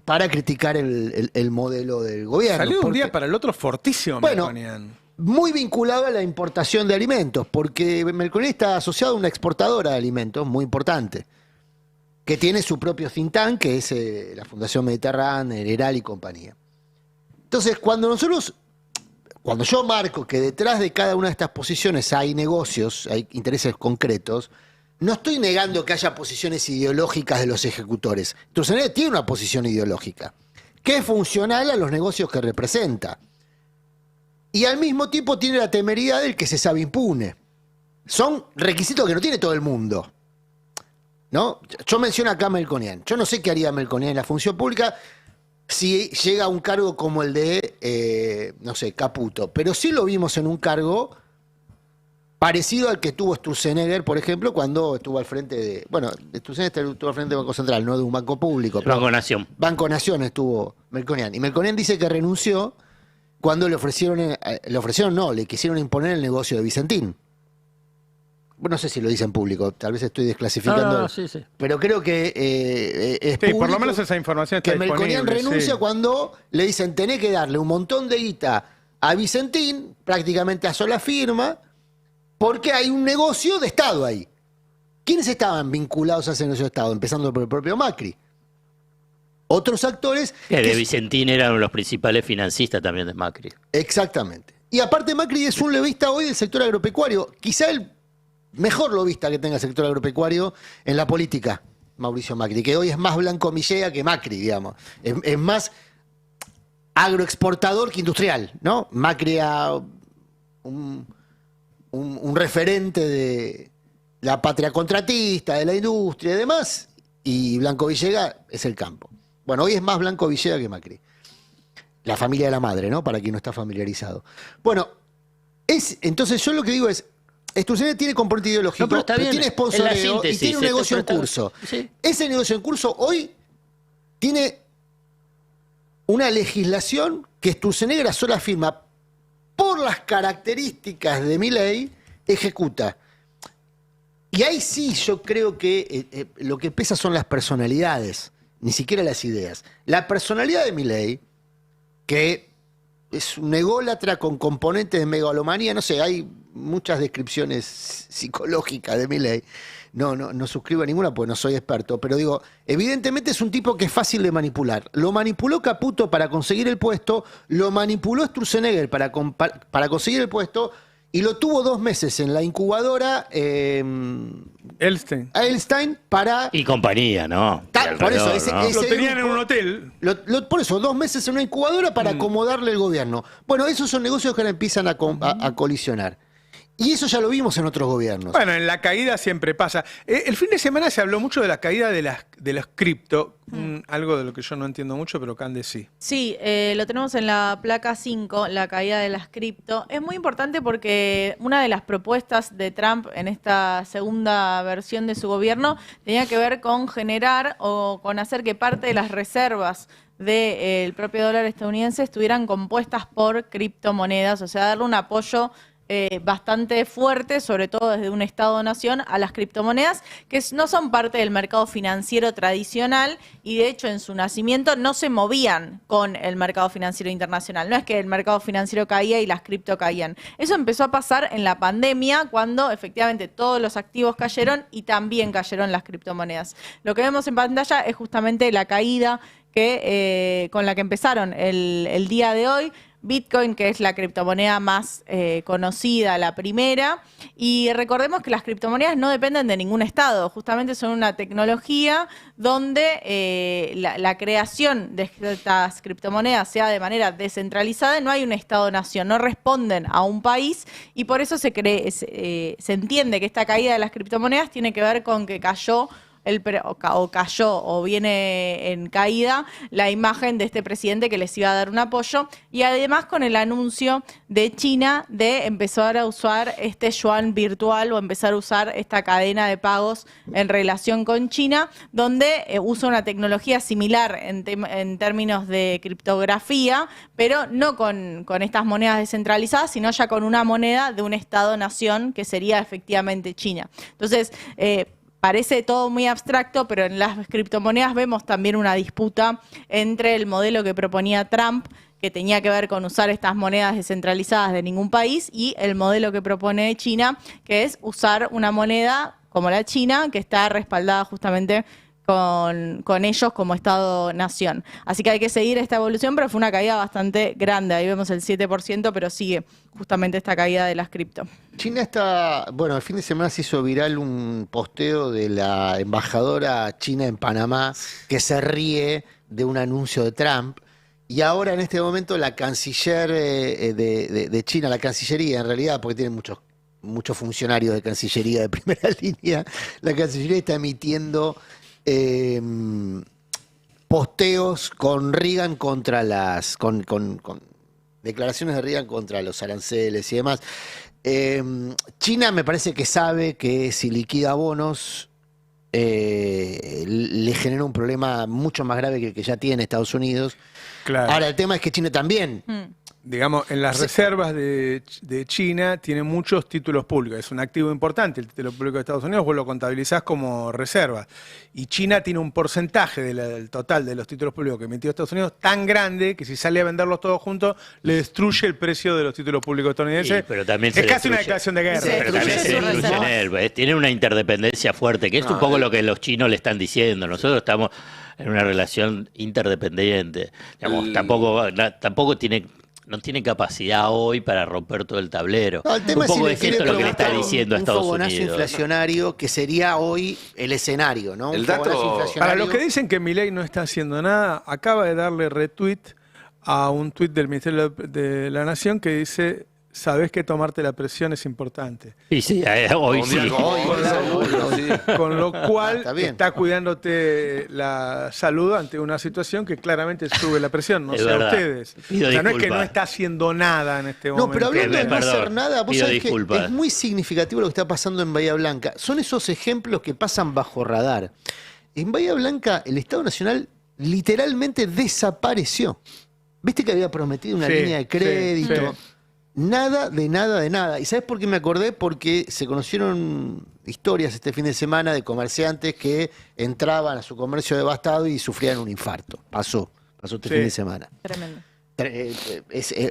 S6: para criticar el modelo del gobierno.
S2: Salió de un día para el otro fortísimo,
S6: bueno,
S2: Melconian.
S6: Muy vinculado a la importación de alimentos, porque Melconian está asociado a una exportadora de alimentos muy importante, que tiene su propio think tank, que es la Fundación Mediterránea, el ERAL y compañía. Entonces, cuando yo marco que detrás de cada una de estas posiciones hay negocios, hay intereses concretos, no estoy negando que haya posiciones ideológicas de los ejecutores. Sturzenegger tiene una posición ideológica, que es funcional a los negocios que representa. Y al mismo tiempo tiene la temeridad del que se sabe impune. Son requisitos que no tiene todo el mundo, ¿no? Yo menciono acá a Melconian. Yo no sé qué haría Melconian en la función pública si llega a un cargo como el de, no sé, Caputo. Pero sí lo vimos en un cargo parecido al que tuvo Sturzenegger, por ejemplo, cuando estuvo al frente de... Bueno, Sturzenegger estuvo al frente del Banco Central, no de un banco público.
S1: Banco Nación.
S6: Banco Nación estuvo Melconian. Y Melconian dice que renunció cuando le quisieron imponer el negocio de Vicentín. Bueno, no sé si lo dice en público, tal vez estoy desclasificando.
S1: No, sí.
S6: Pero creo que es público,
S2: por lo menos esa información está
S6: que Melconian
S2: disponible,
S6: renuncia
S2: sí.
S6: Cuando le dicen tenés que darle un montón de guita a Vicentín, prácticamente a sola firma, porque hay un negocio de Estado ahí. ¿Quiénes estaban vinculados a ese negocio de Estado? Empezando por el propio Macri. Otros actores...
S1: Que de Vicentín eran los principales financistas también de Macri.
S6: Exactamente. Y aparte Macri es un lobista hoy del sector agropecuario. Quizá el mejor lobista que tenga el sector agropecuario en la política, Mauricio Macri, que hoy es más Blanco Millea que Macri, digamos. Es más agroexportador que industrial, ¿no? Macri a un referente de la patria contratista, de la industria y demás, y Blanco Villega es el campo. Bueno, hoy es más Blanco Villega que Macri. La familia de la madre, ¿no? Para quien no está familiarizado. Bueno, entonces yo lo que digo es, Sturzenegger tiene componente ideológico,
S1: No, pero está bien,
S6: tiene
S1: es la
S6: sponsoreo y
S1: síntesis,
S6: tiene un negocio en
S1: pero
S6: curso.
S1: sí.
S6: Ese negocio en curso hoy tiene una legislación que Sturzenegger a sola firma, por las características de Milei, ejecuta. Y ahí sí yo creo que lo que pesa son las personalidades, ni siquiera las ideas. La personalidad de Milei, que es un ególatra con componentes de megalomanía, no sé, hay muchas descripciones psicológicas de Milei. No suscribo a ninguna porque no soy experto, pero digo, evidentemente es un tipo que es fácil de manipular. Lo manipuló Caputo para conseguir el puesto, lo manipuló Sturzenegger para conseguir el puesto, y lo tuvo 2 meses en la incubadora Elstein para...
S1: Y compañía, ¿no?
S6: Por eso,
S1: ¿no?
S2: Lo tenían en un hotel.
S6: Por eso, 2 meses en una incubadora para acomodarle el gobierno. Bueno, esos son negocios que ahora empiezan a colisionar. Y eso ya lo vimos en otros gobiernos.
S2: Bueno, en la caída siempre pasa. El fin de semana se habló mucho de la caída de las cripto, algo de lo que yo no entiendo mucho, pero Cande sí.
S4: Sí, lo tenemos en la placa 5, la caída de las cripto. Es muy importante porque una de las propuestas de Trump en esta segunda versión de su gobierno tenía que ver con generar o con hacer que parte de las reservas del propio dólar estadounidense estuvieran compuestas por criptomonedas, o sea, darle un apoyo bastante fuerte, sobre todo desde un Estado-nación, a las criptomonedas, que no son parte del mercado financiero tradicional y de hecho en su nacimiento no se movían con el mercado financiero internacional. No es que el mercado financiero caía y las cripto caían. Eso empezó a pasar en la pandemia, cuando efectivamente todos los activos cayeron y también cayeron las criptomonedas. Lo que vemos en pantalla es justamente la caída con la que empezaron el día de hoy. Bitcoin, que es la criptomoneda más conocida, la primera, y recordemos que las criptomonedas no dependen de ningún estado, justamente son una tecnología donde la creación de estas criptomonedas sea de manera descentralizada, no hay un estado-nación, no responden a un país, y por eso se entiende que esta caída de las criptomonedas tiene que ver con que cayó o cayó o viene en caída la imagen de este presidente que les iba a dar un apoyo, y además con el anuncio de China de empezar a usar este yuan virtual o empezar a usar esta cadena de pagos en relación con China, donde usa una tecnología similar en términos de criptografía, pero no con estas monedas descentralizadas, sino ya con una moneda de un Estado-nación que sería efectivamente China. Entonces, parece todo muy abstracto, pero en las criptomonedas vemos también una disputa entre el modelo que proponía Trump, que tenía que ver con usar estas monedas descentralizadas de ningún país, y el modelo que propone China, que es usar una moneda como la China, que está respaldada justamente con ellos como Estado-nación. Así que hay que seguir esta evolución, pero fue una caída bastante grande. Ahí vemos el 7%, pero sigue justamente esta caída de las cripto.
S6: China está, bueno, el fin de semana se hizo viral un posteo de la embajadora china en Panamá que se ríe de un anuncio de Trump. Y ahora en este momento la canciller de China, la cancillería en realidad, porque tiene muchos funcionarios de cancillería de primera línea, la cancillería está emitiendo posteos con Reagan contra con declaraciones de Reagan contra los aranceles y demás. China me parece que sabe que si liquida bonos le genera un problema mucho más grave que el que ya tiene Estados Unidos.
S2: Claro.
S6: Ahora, el tema es que China también.
S2: Digamos, en las reservas de China tiene muchos títulos públicos. Es un activo importante el título público de Estados Unidos, vos lo contabilizás como reservas. Y China tiene un porcentaje del total de los títulos públicos que emitió Estados Unidos tan grande que si sale a venderlos todos juntos, le destruye el precio de los títulos públicos estadounidenses.
S1: Sí, pero también
S2: es casi una declaración de guerra.
S1: Sí, pero también se destruye en él. ¿Ves? Tiene una interdependencia fuerte, que es un poco lo que los chinos le están diciendo. Nosotros estamos en una relación interdependiente. Digamos, tampoco no tiene capacidad hoy para romper todo el tablero.
S6: No, el tema
S1: un poco
S6: es
S1: esto lo que le está diciendo a Estados
S6: un fogonazo
S1: Unidos.
S6: inflacionario que sería hoy el escenario, ¿no?
S3: El
S6: Un
S3: dato-
S6: fogonazo inflacionario.
S2: Para los que dicen que Milei no está haciendo nada, acaba de darle retweet a un tuit del Ministerio de la Nación que dice: sabés que tomarte la presión es importante.
S1: Sí, hoy
S3: Un día
S1: sí.
S3: como hoy, seguro, sí.
S2: Con lo cual
S6: Está bien.
S2: está cuidándote la salud ante una situación que claramente sube la presión, no
S1: Es
S2: sé a
S1: verdad.
S2: ustedes.
S1: Pido
S2: O sea, no es que
S1: disculpas.
S2: no está haciendo nada en este
S6: No,
S2: momento.
S6: pero hablando de no
S1: Perdón,
S6: hacer nada, vos
S1: pido
S6: sabés que
S1: disculpas.
S6: es muy significativo lo que está pasando en Bahía Blanca. Son esos ejemplos que pasan bajo radar. En Bahía Blanca, el Estado Nacional literalmente desapareció. ¿Viste que había prometido una
S2: Sí,
S6: línea de
S2: sí,
S6: crédito?
S2: sí.
S6: Nada de nada de nada. ¿Y sabes por qué me acordé? Porque se conocieron historias este fin de semana de comerciantes que entraban a su comercio devastado y sufrían un infarto. Pasó este
S2: Sí.
S6: fin de semana.
S4: Tremendo.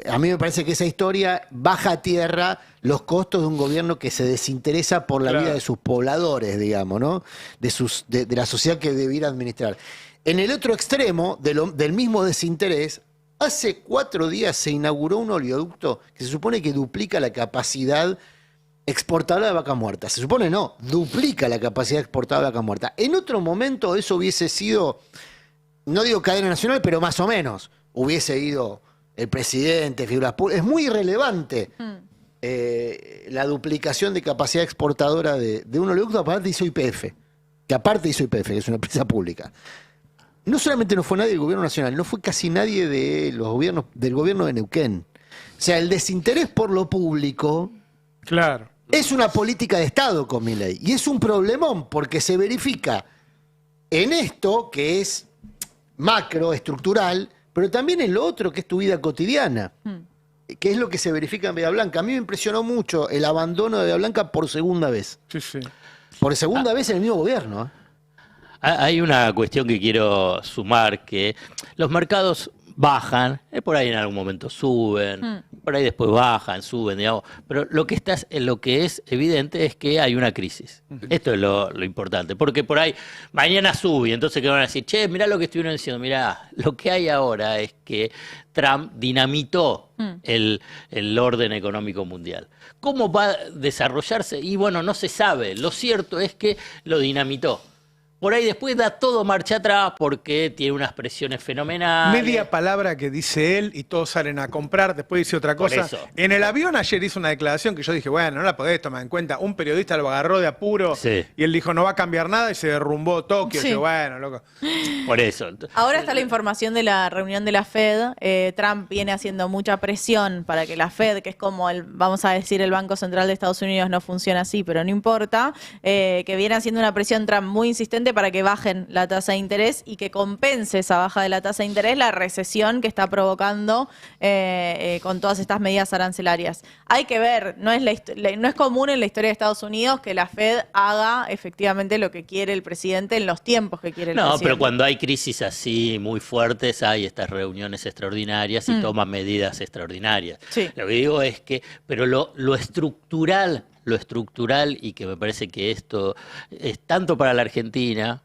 S6: A mí me parece que esa historia baja a tierra los costos de un gobierno que se desinteresa por la
S2: Claro.
S6: vida de sus pobladores, digamos, ¿no? De la sociedad que debiera administrar. En el otro extremo del mismo desinterés, hace 4 días se inauguró un oleoducto que se supone que duplica la capacidad exportadora de vaca muerta. Se supone no, duplica la capacidad exportadora de vaca muerta. En otro momento eso hubiese sido, no digo cadena nacional, pero más o menos. Hubiese ido el presidente, figuras públicas. Es muy irrelevante la duplicación de capacidad exportadora de un oleoducto, aparte hizo YPF, que es una empresa pública. No solamente no fue nadie del gobierno nacional, no fue casi nadie del gobierno de Neuquén. O sea, el desinterés por lo público
S2: Claro.
S6: es una política de Estado con Milei. Y es un problemón porque se verifica en esto, que es macro, estructural, pero también en lo otro, que es tu vida cotidiana, que es lo que se verifica en Bahía Blanca. A mí me impresionó mucho el abandono de Bahía Blanca por segunda vez.
S2: Sí, sí.
S6: Por segunda vez en el mismo gobierno, ¿eh?
S1: Hay una cuestión que quiero sumar, que los mercados bajan, por ahí en algún momento suben, por ahí después bajan, suben, digamos, pero lo que es evidente es que hay una crisis. Esto es lo importante, porque por ahí mañana sube, y entonces que van a decir, che, mirá lo que estuvieron diciendo, mirá, lo que hay ahora es que Trump dinamitó el orden económico mundial. ¿Cómo va a desarrollarse? Y bueno, no se sabe, lo cierto es que lo dinamitó. Por ahí después da todo marcha atrás porque tiene unas presiones fenomenales.
S2: Media palabra que dice él y todos salen a comprar, después dice otra
S1: Por
S2: cosa.
S1: eso.
S2: En el avión ayer hizo una declaración que yo dije, bueno, no la podés tomar en cuenta. Un periodista lo agarró de apuro
S1: Sí.
S2: y él dijo, no va a cambiar nada y se derrumbó Tokio.
S4: Sí.
S2: Yo, bueno, loco.
S1: Por eso.
S4: Ahora está la información de la reunión de la Fed. Trump viene haciendo mucha presión para que la Fed, que es como vamos a decir, el Banco Central de Estados Unidos, no funciona así, pero no importa, que viene haciendo una presión Trump muy insistente para que bajen la tasa de interés y que compense esa baja de la tasa de interés la recesión que está provocando con todas estas medidas arancelarias. Hay que ver, no es común en la historia de Estados Unidos que la Fed haga efectivamente lo que quiere el presidente en los tiempos que quiere el
S1: No,
S4: presidente.
S1: pero cuando hay crisis así muy fuertes, hay estas reuniones extraordinarias y toman medidas extraordinarias.
S4: Sí.
S1: Lo que digo es que, pero lo estructural, y que me parece que esto es tanto para la Argentina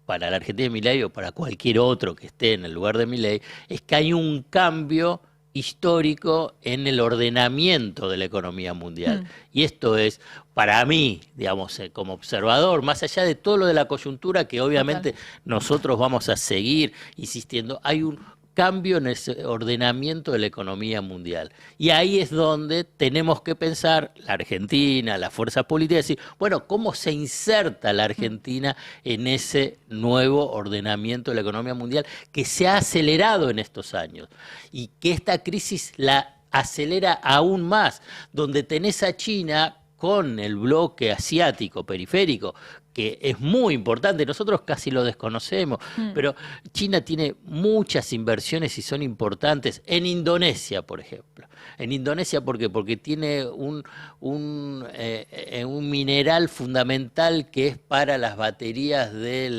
S1: de Milei o para cualquier otro que esté en el lugar de Milei, es que hay un cambio histórico en el ordenamiento de la economía mundial. Y esto es, para mí, digamos, como observador, más allá de todo lo de la coyuntura, que obviamente nosotros vamos a seguir insistiendo, hay un cambio en ese ordenamiento de la economía mundial. Y ahí es donde tenemos que pensar, la Argentina, las fuerzas políticas, decir, bueno, ¿cómo se inserta la Argentina en ese nuevo ordenamiento de la economía mundial que se ha acelerado en estos años? Y que esta crisis la acelera aún más, donde tenés a China con el bloque asiático periférico, que es muy importante, nosotros casi lo desconocemos, pero China tiene muchas inversiones y son importantes. En Indonesia, por ejemplo. En Indonesia, ¿por qué? Porque tiene un mineral fundamental que es para las baterías de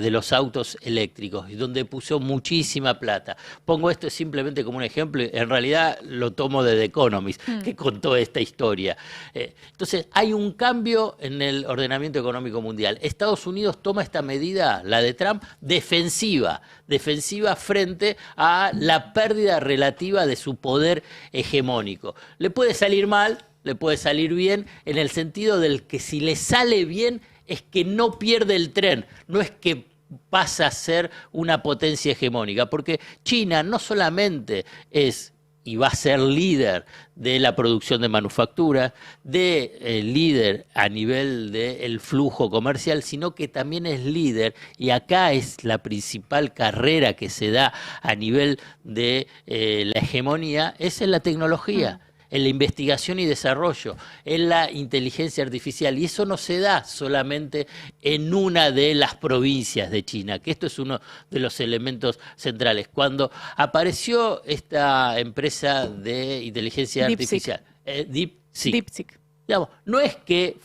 S1: los autos eléctricos, y donde puso muchísima plata. Pongo esto simplemente como un ejemplo, en realidad lo tomo de The Economist, que contó esta historia. Entonces, hay un cambio en el ordenamiento económico mundial. Estados Unidos toma esta medida, la de Trump, defensiva frente a la pérdida relativa de su poder hegemónico. Le puede salir mal, le puede salir bien, en el sentido del que si le sale bien es que no pierde el tren, no es que pasa a ser una potencia hegemónica, porque China no solamente es y va a ser líder de la producción de manufacturas, líder a nivel del flujo comercial, sino que también es líder, y acá es la principal carrera que se da a nivel de la hegemonía, es en la tecnología. En la investigación y desarrollo, en la inteligencia artificial. Y eso no se da solamente en una de las provincias de China, que esto es uno de los elementos centrales. Cuando apareció esta empresa de inteligencia artificial, DeepSeek. Digamos, no es que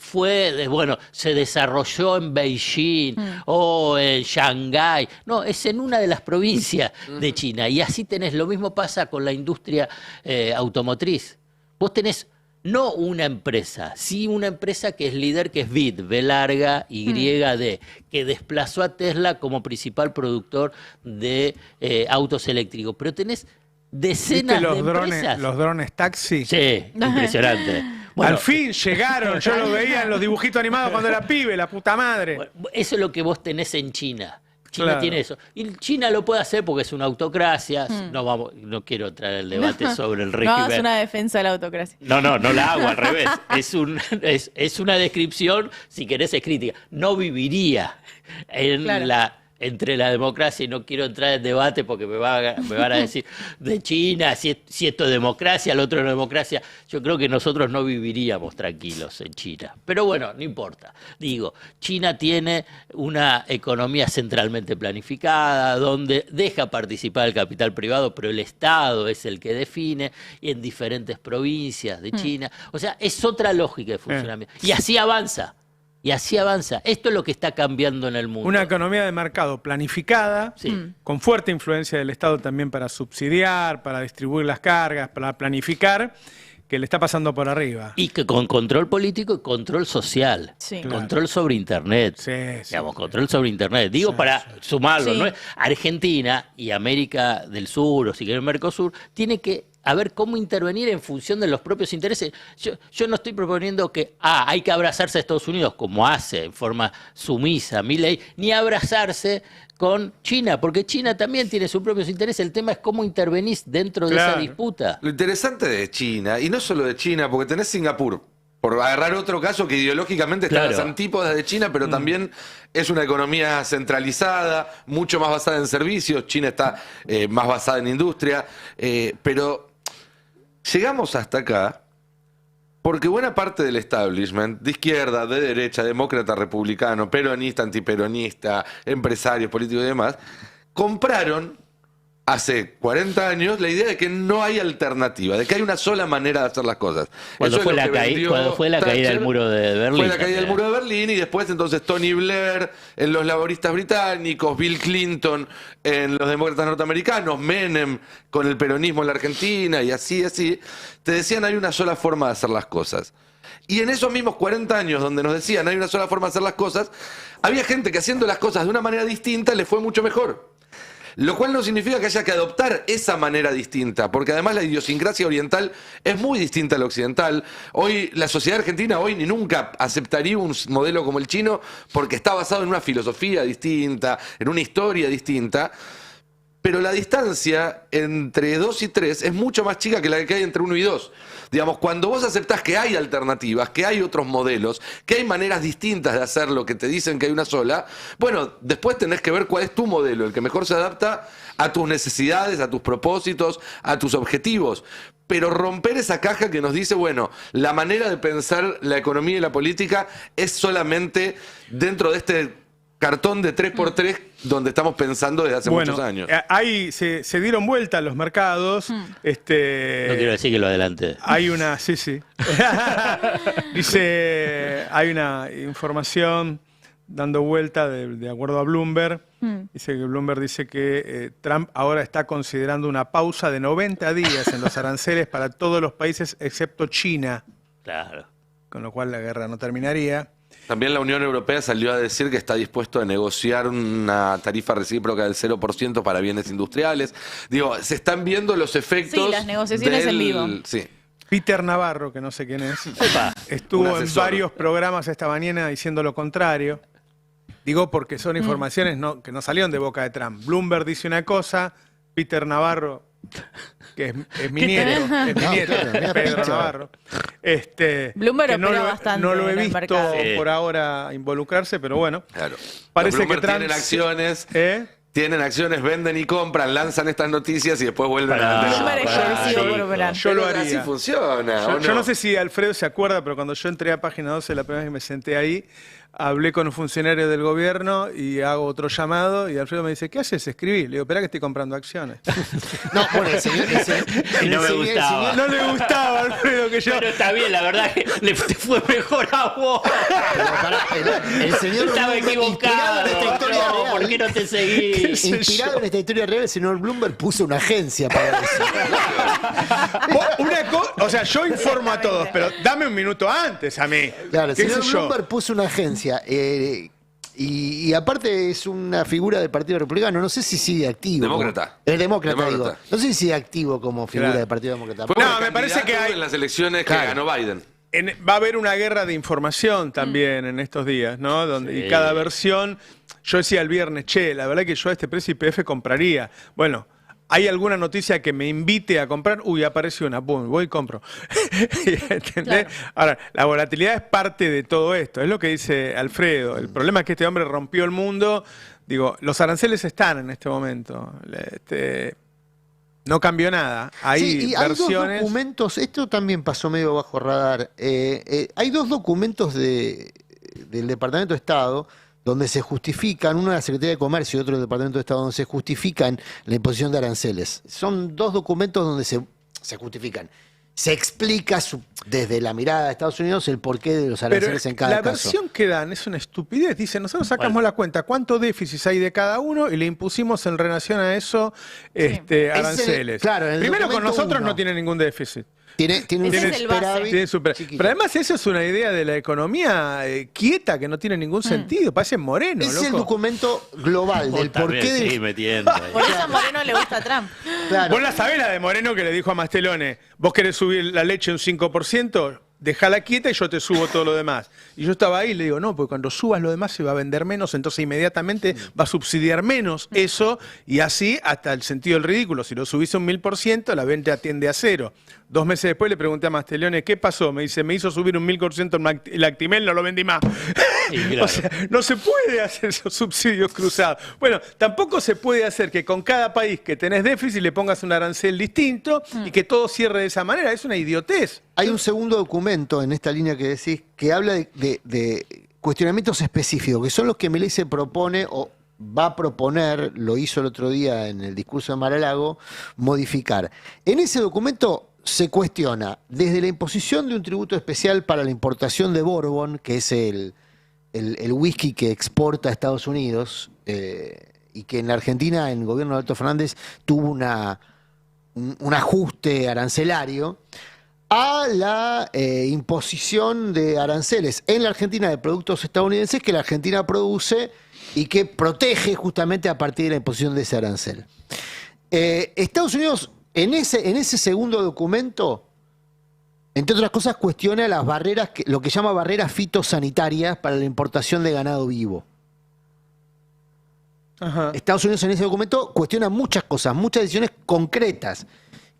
S1: se desarrolló en Beijing o en Shanghái, no, es en una de las provincias de China. Y así tenés, lo mismo pasa con la industria automotriz. Vos tenés no una empresa, sí una empresa que es líder, que es BYD, B larga, YD, que desplazó a Tesla como principal productor de autos eléctricos. Pero tenés decenas de empresas.
S2: Los drones taxi?
S1: Sí, impresionante. Bueno,
S2: al fin llegaron, yo lo veía en los dibujitos animados cuando era pibe, la puta madre.
S1: Bueno, eso es lo que vos tenés en China. China
S2: Claro.
S1: tiene eso. Y China lo puede hacer porque es una autocracia. No quiero entrar en el debate sobre el
S4: No
S1: régimen.
S4: hagas una defensa de la autocracia.
S1: No la hago, al revés. Es una descripción, si querés, es crítica. No viviría entre la democracia, y no quiero entrar en debate porque me van a decir de China, si esto es democracia, lo otro no es democracia. Yo creo que nosotros no viviríamos tranquilos en China. Pero bueno, no importa. Digo, China tiene una economía centralmente planificada, donde deja participar el capital privado, pero el Estado es el que define, y en diferentes provincias de China. O sea, es otra lógica de funcionamiento. Y así avanza. Esto es lo que está cambiando en el mundo.
S2: Una economía de mercado planificada, con fuerte influencia del Estado también para subsidiar, para distribuir las cargas, para planificar, que le está pasando por arriba.
S1: Y que con control político y control social.
S4: Sí.
S1: Control sobre Internet. Control sobre Internet. Digo, para sumarlo,
S4: Sí.
S1: ¿no? Argentina y América del Sur, o si querés Mercosur, tiene que a ver cómo intervenir en función de los propios intereses. Yo no estoy proponiendo que hay que abrazarse a Estados Unidos, como hace en forma sumisa Milei, ni abrazarse con China, porque China también tiene sus propios intereses. El tema es cómo intervenís dentro de esa disputa.
S3: Lo interesante de China, y no solo de China, porque tenés Singapur, por agarrar otro caso que ideológicamente está en las antípodas de China, pero también es una economía centralizada, mucho más basada en servicios. China está más basada en industria, pero llegamos hasta acá porque buena parte del establishment, de izquierda, de derecha, demócrata, republicano, peronista, antiperonista, empresarios, políticos y demás, compraron hace 40 años la idea de que no hay alternativa, de que hay una sola manera de hacer las cosas.
S1: Cuando fue la caída del muro de Berlín.
S3: Fue la caída del muro de Berlín y después entonces Tony Blair en los laboristas británicos, Bill Clinton en los demócratas norteamericanos, Menem con el peronismo en la Argentina y así, te decían hay una sola forma de hacer las cosas. Y en esos mismos 40 años donde nos decían hay una sola forma de hacer las cosas, había gente que haciendo las cosas de una manera distinta le fue mucho mejor. Lo cual no significa que haya que adoptar esa manera distinta, porque además la idiosincrasia oriental es muy distinta a la occidental. Hoy, la sociedad argentina hoy ni nunca aceptaría un modelo como el chino porque está basado en una filosofía distinta, en una historia distinta. Pero la distancia entre 2 y 3 es mucho más chica que la que hay entre 1 y 2. Digamos, cuando vos aceptás que hay alternativas, que hay otros modelos, que hay maneras distintas de hacer lo que te dicen que hay una sola, bueno, después tenés que ver cuál es tu modelo, el que mejor se adapta a tus necesidades, a tus propósitos, a tus objetivos. Pero romper esa caja que nos dice, bueno, la manera de pensar la economía y la política es solamente dentro de este cartón de 3x3 donde estamos pensando desde hace muchos años.
S2: Ahí se dieron vuelta los mercados.
S1: No quiero decir que lo adelante.
S2: Hay una, sí. Dice, hay una información dando vuelta de acuerdo a Bloomberg. Dice que Bloomberg dice que Trump ahora está considerando una pausa de 90 días en los aranceles para todos los países excepto China.
S1: Claro.
S2: Con lo cual la guerra no terminaría.
S3: También la Unión Europea salió a decir que está dispuesto a negociar una tarifa recíproca del 0% para bienes industriales. Digo, se están viendo los efectos.
S4: Sí, las negociaciones en vivo.
S3: Sí.
S2: Peter Navarro, que no sé quién es, estuvo en varios programas esta mañana diciendo lo contrario. Digo porque son informaciones que no salieron de boca de Trump. Bloomberg dice una cosa, Peter Navarro, que es mi nieto, Pedro Navarro.
S4: Bloomberg
S2: que
S4: opera bastante
S2: no lo he
S4: en el
S2: visto
S4: mercado.
S2: por ahora involucrarse, pero bueno.
S3: Claro.
S2: Parece
S3: Los
S2: que
S3: Bloomberg
S2: Trump
S3: tienen acciones, venden y compran, lanzan estas noticias y después vuelven a vender.
S4: Bloomberg es agresivo por operar.
S2: Yo lo haría.
S3: Así funciona.
S2: Yo no sé si Alfredo se acuerda, pero cuando yo entré a Página 12, la primera vez que me senté ahí, hablé con un funcionario del gobierno y hago otro llamado y Alfredo me dice, ¿qué haces? Escribí. Le digo, espera que estoy comprando acciones.
S6: No, bueno, el señor...
S1: No me gustaba.
S2: No le gustaba, Alfredo, que yo...
S1: Pero está bien, la verdad que le fue mejor a vos.
S6: Pero pará, el señor
S1: Estaba
S6: Bloomberg,
S1: equivocado.
S6: inspirado en esta historia
S1: No,
S6: real,
S1: ¿por qué no te seguís?
S6: inspirado en esta historia real, el señor Bloomberg puso una agencia para eso.
S2: O sea, yo informo a todos, pero dame un minuto antes a mí.
S6: Claro, el
S2: ¿Qué
S6: señor
S2: sé yo?
S6: Bloomberg puso una agencia. Y aparte es una figura del Partido Republicano. No sé si sigue activo.
S3: Demócrata.
S6: Es demócrata, digo.
S3: Demócrata.
S6: No sé si sigue activo como figura
S2: Claro.
S6: del Partido Demócrata.
S3: Fue
S2: No, me parece que hay...
S3: en las elecciones que
S6: Claro.
S3: ganó Biden.
S2: Va a haber una guerra de información también en estos días, ¿no?
S1: Sí.
S2: Y cada versión, yo decía el viernes, la verdad que yo a este precio YPF compraría. Bueno, ¿hay alguna noticia que me invite a comprar? Uy, apareció una, pum, voy y compro. ¿Entendés?
S4: Claro.
S2: Ahora, la volatilidad es parte de todo esto, es lo que dice Alfredo. El problema es que este hombre rompió el mundo. Digo, los aranceles están en este momento. No cambió nada. Hay
S6: Sí, y hay dos
S2: versiones...
S6: documentos, esto también pasó medio bajo radar. Hay dos documentos del Departamento de Estado donde se justifican, uno de la Secretaría de Comercio y otro del Departamento de Estado, donde se justifican la imposición de aranceles. Son dos documentos donde se justifican. Se explica desde la mirada de Estados Unidos el porqué de los aranceles en cada
S2: la
S6: caso.
S2: versión que dan es una estupidez. Dice, nosotros sacamos la cuenta, cuánto déficit hay de cada uno y le impusimos en relación a eso aranceles.
S6: claro, en el
S2: Primero, con
S6: documento
S2: nosotros
S6: uno.
S2: no tiene ningún déficit.
S6: Tiene un
S4: Ese es el base.
S6: superávit
S2: Tiene
S6: chiquito.
S2: Pero además esa es una idea de la economía quieta que no tiene ningún sentido. Parece Moreno,
S6: Es
S2: loco.
S6: el documento global del
S1: Vos también
S6: porqué
S1: seguís metiendo ahí.
S4: Por eso a Moreno le gusta Trump.
S6: Claro.
S2: Vos la sabés la de Moreno que le dijo a Mastelone, vos querés subir la leche un 5%, dejala quieta y yo te subo todo lo demás. Y yo estaba ahí y le digo, no, porque cuando subas lo demás se va a vender menos, entonces inmediatamente va a subsidiar menos eso y así hasta el sentido del ridículo. Si lo subís un 1000%, la venta tiende a cero. 2 meses después le pregunté a Mastelone, ¿qué pasó? Me dice, me hizo subir un 1000% el Actimel, no lo vendí más.
S1: Y claro.
S2: O sea, no se puede hacer esos subsidios cruzados. Bueno, tampoco se puede hacer que con cada país que tenés déficit le pongas un arancel distinto y que todo cierre de esa manera. Es una idiotez.
S6: Hay un segundo documento en esta línea que decís que habla de cuestionamientos específicos, que son los que Milei se propone o va a proponer, lo hizo el otro día en el discurso de Mar-a-Lago, modificar. En ese documento se cuestiona desde la imposición de un tributo especial para la importación de Bourbon, que es el whisky que exporta a Estados Unidos, y que en la Argentina, en el gobierno de Alberto Fernández, tuvo un ajuste arancelario, a la imposición de aranceles en la Argentina de productos estadounidenses que la Argentina produce y que protege justamente a partir de la imposición de ese arancel. Estados Unidos, en ese segundo documento, entre otras cosas, cuestiona las barreras, lo que llama barreras fitosanitarias para la importación de ganado vivo.
S2: Ajá.
S6: Estados Unidos en ese documento cuestiona muchas cosas, muchas decisiones concretas,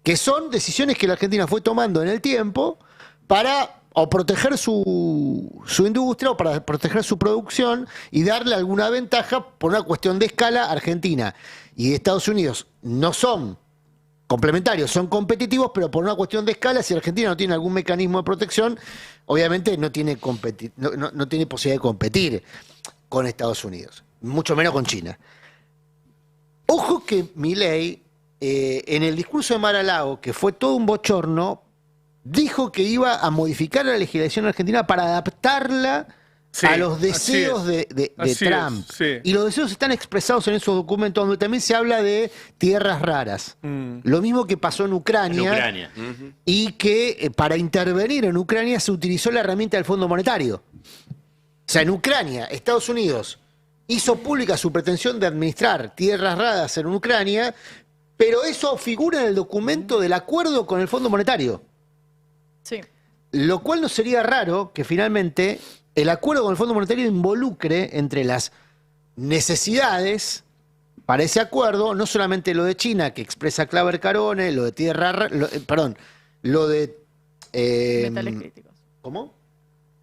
S6: que son decisiones que la Argentina fue tomando en el tiempo para o proteger su industria o para proteger su producción y darle alguna ventaja por una cuestión de escala a Argentina. Y Estados Unidos no son complementarios, son competitivos, pero por una cuestión de escala, si Argentina no tiene algún mecanismo de protección, obviamente no tiene posibilidad de competir con Estados Unidos, mucho menos con China. Ojo que Milei, en el discurso de Mar-a-Lago, que fue todo un bochorno, dijo que iba a modificar la legislación argentina para adaptarla a los deseos de Trump.
S2: sí.
S6: Y los deseos están expresados en esos documentos donde también se habla de tierras raras. Lo mismo que pasó en Ucrania. Y que para intervenir en Ucrania se utilizó la herramienta del Fondo Monetario. O sea, en Ucrania, Estados Unidos hizo pública su pretensión de administrar tierras raras en Ucrania, pero eso figura en el documento del acuerdo con el Fondo Monetario.
S4: Sí.
S6: Lo cual no sería raro que finalmente el acuerdo con el Fondo Monetario involucre entre las necesidades para ese acuerdo, no solamente lo de China, que expresa Claver Carone, lo de lo de...
S4: Metales críticos.
S6: ¿Cómo?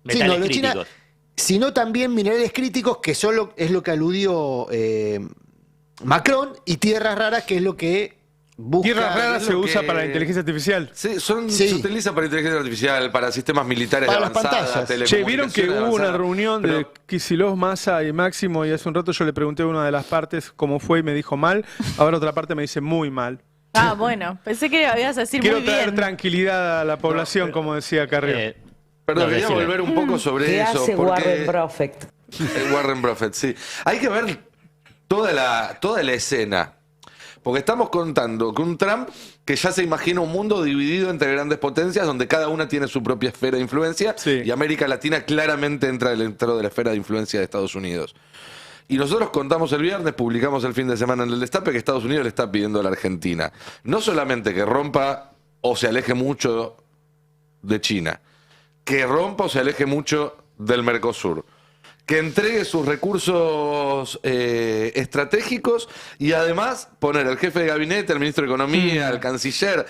S1: Metales
S6: lo de China,
S1: críticos.
S6: sino también minerales críticos, que solo es lo que aludió Macron, y tierras raras, que es lo que busca...
S2: Tierras raras
S3: es
S2: se
S3: lo
S2: usa
S3: que-
S2: para la inteligencia artificial.
S3: Sí,
S6: Sí.
S3: se utiliza para inteligencia artificial, para sistemas militares
S6: Para
S3: de
S6: las
S3: avanzada,
S6: pantallas.
S2: Che, vieron que
S3: telecomunicaciones
S2: hubo una
S3: avanzadas.
S2: reunión
S3: Pero-
S2: de Kicillof, Massa y Máximo, y hace un rato yo le pregunté a una de las partes cómo fue y me dijo mal, ahora otra parte me dice muy mal.
S4: Ah, bueno, pensé que ibas a decir
S2: Quiero
S4: muy
S2: traer
S4: bien.
S2: tranquilidad a la población, como decía Carrió.
S3: Perdón,
S1: No,
S3: quería
S1: decime.
S3: volver un poco sobre
S9: ¿Qué
S3: eso.
S9: hace
S3: porque-
S9: Warren Buffett?
S3: Warren Buffett, sí. Hay que ver toda la escena. Porque estamos contando que un Trump que ya se imagina un mundo dividido entre grandes potencias donde cada una tiene su propia esfera de influencia
S2: Sí.
S3: y América Latina claramente entra dentro de la esfera de influencia de Estados Unidos. Y nosotros contamos el viernes, publicamos el fin de semana en el Destape que Estados Unidos le está pidiendo a la Argentina no solamente que rompa o se aleje mucho de China, que rompa o se aleje mucho del Mercosur, que entregue sus recursos estratégicos y además poner al jefe de gabinete, al ministro de Economía, al canciller.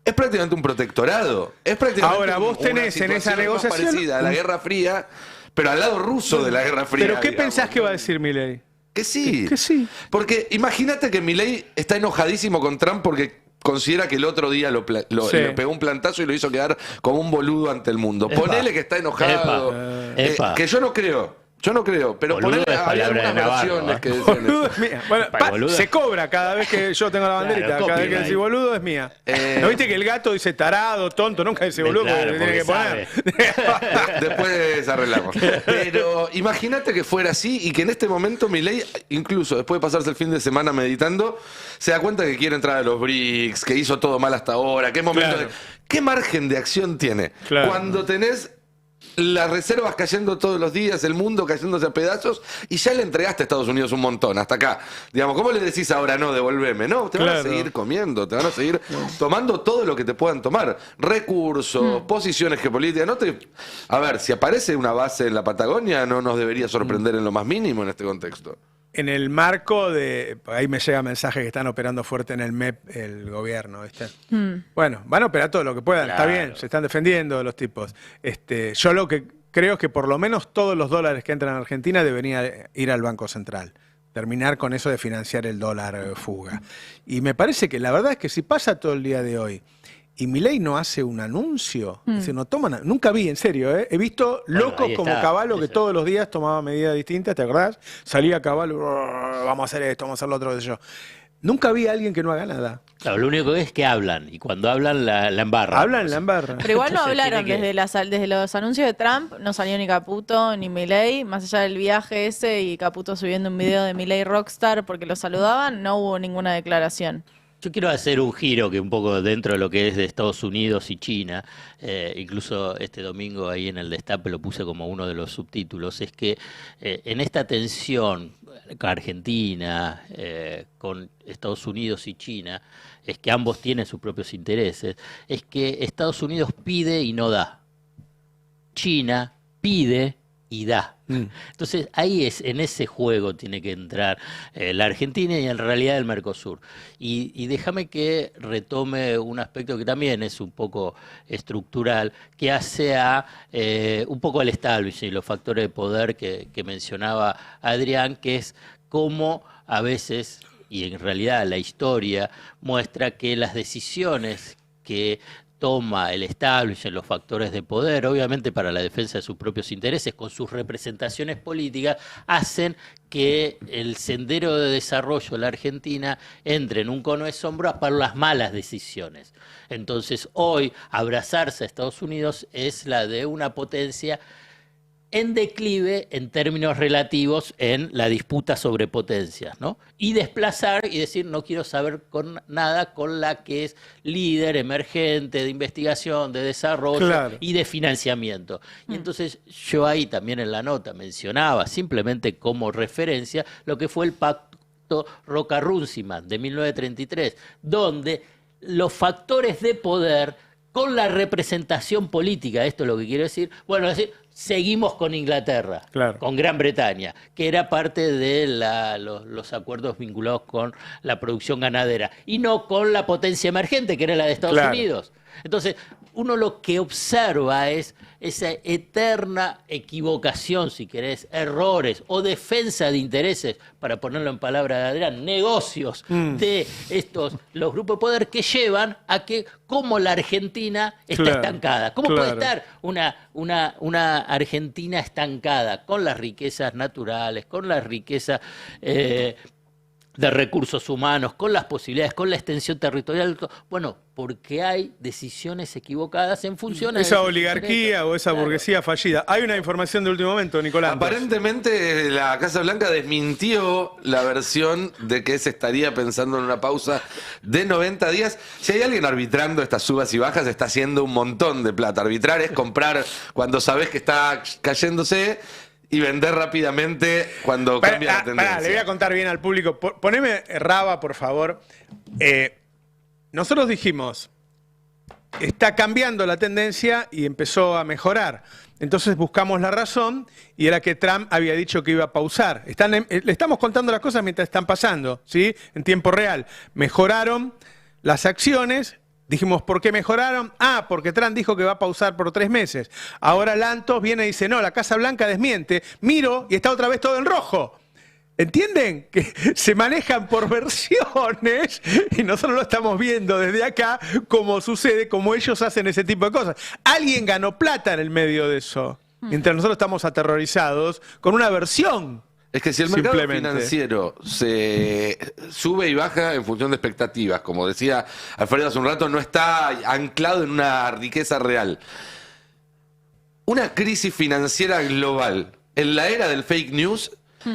S3: Es prácticamente un protectorado. Es prácticamente
S2: Ahora, vos
S3: una
S2: tenés en esa
S3: situación más
S2: negociación
S3: parecida a la Guerra Fría, pero al lado ruso de la Guerra Fría.
S2: ¿Pero qué
S3: digamos,
S2: pensás que
S3: ¿no?
S2: va a decir Milei?
S3: Que sí.
S2: Que sí.
S3: Porque imagínate que Milei está enojadísimo con Trump porque considera que el otro día
S2: Sí.
S3: le pegó un plantazo y lo hizo quedar como un boludo ante el mundo.
S1: Epa.
S3: Ponele que está enojado.
S1: Epa.
S3: Que yo no creo. Yo no creo. Pero
S1: Boludo
S3: ponele
S1: es
S3: hay
S1: palabra de
S3: algunas
S1: Navarro,
S3: versiones
S1: ¿eh?
S3: que decían
S2: Boludo
S3: eso.
S2: es mía. Bueno,
S1: Para boludo.
S2: se cobra cada vez que yo tengo la banderita.
S1: Claro,
S2: Cada vez que
S1: copyright.
S2: decís boludo es mía. ¿No viste que el gato dice tarado, tonto? Nunca dice boludo
S1: Claro,
S2: porque le tiene que
S1: porque
S2: poner.
S3: Después arreglamos. Pero imagínate que fuera así y que en este momento Milei, incluso después de pasarse el fin de semana meditando, se da cuenta que quiere entrar a los BRICS, que hizo todo mal hasta ahora, que es momento
S2: Claro.
S3: ¿qué margen de acción tiene?
S2: Claro.
S3: Cuando tenés las reservas cayendo todos los días, el mundo cayéndose a pedazos, y ya le entregaste a Estados Unidos un montón, hasta acá. Digamos, ¿cómo le decís ahora no, devolveme? No, te van a
S2: Claro.
S3: seguir comiendo, te van a seguir tomando todo lo que te puedan tomar. Recursos, posiciones geopolíticas. A ver, si aparece una base en la Patagonia, no nos debería sorprender en lo más mínimo en este contexto.
S2: En el marco de... Ahí me llega mensaje que están operando fuerte en el MEP el gobierno, ¿viste? Bueno, van a operar todo lo que puedan, está
S1: Claro.
S2: bien, se están defendiendo los tipos. Yo lo que creo es que por lo menos todos los dólares que entran a Argentina deberían ir al Banco Central. Terminar con eso de financiar el dólar fuga. Y me parece que la verdad es que si pasa todo el día de hoy y Milei no hace un anuncio, es decir, no toman, nunca vi, en serio, he visto
S1: Bueno,
S2: locos
S1: ahí
S2: como
S1: está,
S2: Caballo que
S1: eso.
S2: todos los días tomaba medidas distintas, ¿te acordás? Salía Caballo, vamos a hacer esto, vamos a hacer lo otro, de yo. Nunca vi a alguien que no haga nada.
S1: Claro, lo único que es que hablan, y cuando hablan la embarran.
S2: Hablan en la embarra.
S4: Pero igual no
S1: Entonces
S4: hablaron
S1: tiene que-
S4: desde los anuncios de Trump, no salió ni Caputo ni Milei, más allá del viaje ese y Caputo subiendo un video de Milei Rockstar porque lo saludaban, no hubo ninguna declaración.
S1: Yo quiero hacer un giro que un poco dentro de lo que es de Estados Unidos y China, incluso este domingo ahí en el Destape lo puse como uno de los subtítulos, es que en esta tensión con Argentina, con Estados Unidos y China, es que ambos tienen sus propios intereses, es que Estados Unidos pide y no da. China pide y da. Entonces ahí en ese juego tiene que entrar la Argentina y en realidad el Mercosur. Y déjame que retome un aspecto que también es un poco estructural, que hace a un poco al establishment y los factores de poder que mencionaba Adrián, que es cómo a veces, y en realidad la historia muestra que las decisiones que toma el establishment, los factores de poder, obviamente para la defensa de sus propios intereses, con sus representaciones políticas, hacen que el sendero de desarrollo de la Argentina entre en un cono de sombra para las malas decisiones. Entonces, hoy, abrazarse a Estados Unidos es la de una potencia en declive en términos relativos en la disputa sobre potencias, ¿no? Y desplazar y decir, no quiero saber nada con la que es líder emergente de investigación, de desarrollo
S2: Claro.
S1: y de financiamiento. Y entonces yo ahí también en la nota mencionaba, simplemente como referencia, lo que fue el pacto Roca-Runciman de 1933, donde los factores de poder con la representación política, esto es lo que quiero decir, bueno, es decir, seguimos con Inglaterra,
S2: Claro.
S1: con Gran Bretaña, que era parte de los acuerdos vinculados con la producción ganadera, y no con la potencia emergente, que era la de Estados
S2: Claro.
S1: Unidos. Entonces, uno lo que observa es esa eterna equivocación, si querés, errores o defensa de intereses, para ponerlo en palabras de Adrián, negocios de los grupos de poder que llevan a que como la Argentina está
S2: Claro,
S1: estancada. ¿Cómo
S2: claro.
S1: puede estar una Argentina estancada con las riquezas naturales, con las riquezas de recursos humanos, con las posibilidades, con la extensión territorial? Bueno, porque hay decisiones equivocadas en función de
S2: Esa
S1: esos
S2: oligarquía
S1: intereses.
S2: o esa
S1: Claro.
S2: burguesía fallida. Hay una información de último momento, Nicolás.
S3: Aparentemente la Casa Blanca desmintió la versión de que se estaría pensando en una pausa de 90 días. Si hay alguien arbitrando estas subas y bajas, está haciendo un montón de plata. Arbitrar es comprar cuando sabes que está cayéndose y vender rápidamente cuando cambia la tendencia.
S2: Le voy a contar bien al público. Poneme Raba, por favor. Nosotros dijimos, está cambiando la tendencia y empezó a mejorar. Entonces buscamos la razón y era que Trump había dicho que iba a pausar. Le estamos contando las cosas mientras están pasando, ¿sí? En tiempo real. Mejoraron las acciones. Dijimos, ¿por qué mejoraron? Porque Trump dijo que va a pausar por 3 meses. Ahora Lantos viene y dice, no, la Casa Blanca desmiente. Miro y está otra vez todo en rojo. ¿Entienden? Que se manejan por versiones y nosotros lo estamos viendo desde acá cómo sucede, cómo ellos hacen ese tipo de cosas. Alguien ganó plata en el medio de eso. Mientras nosotros estamos aterrorizados con una versión.
S3: Es que si el mercado
S2: Simplemente.
S3: financiero se sube y baja en función de expectativas, como decía Alfredo hace un rato, no está anclado en una riqueza real. Una crisis financiera global en la era del fake news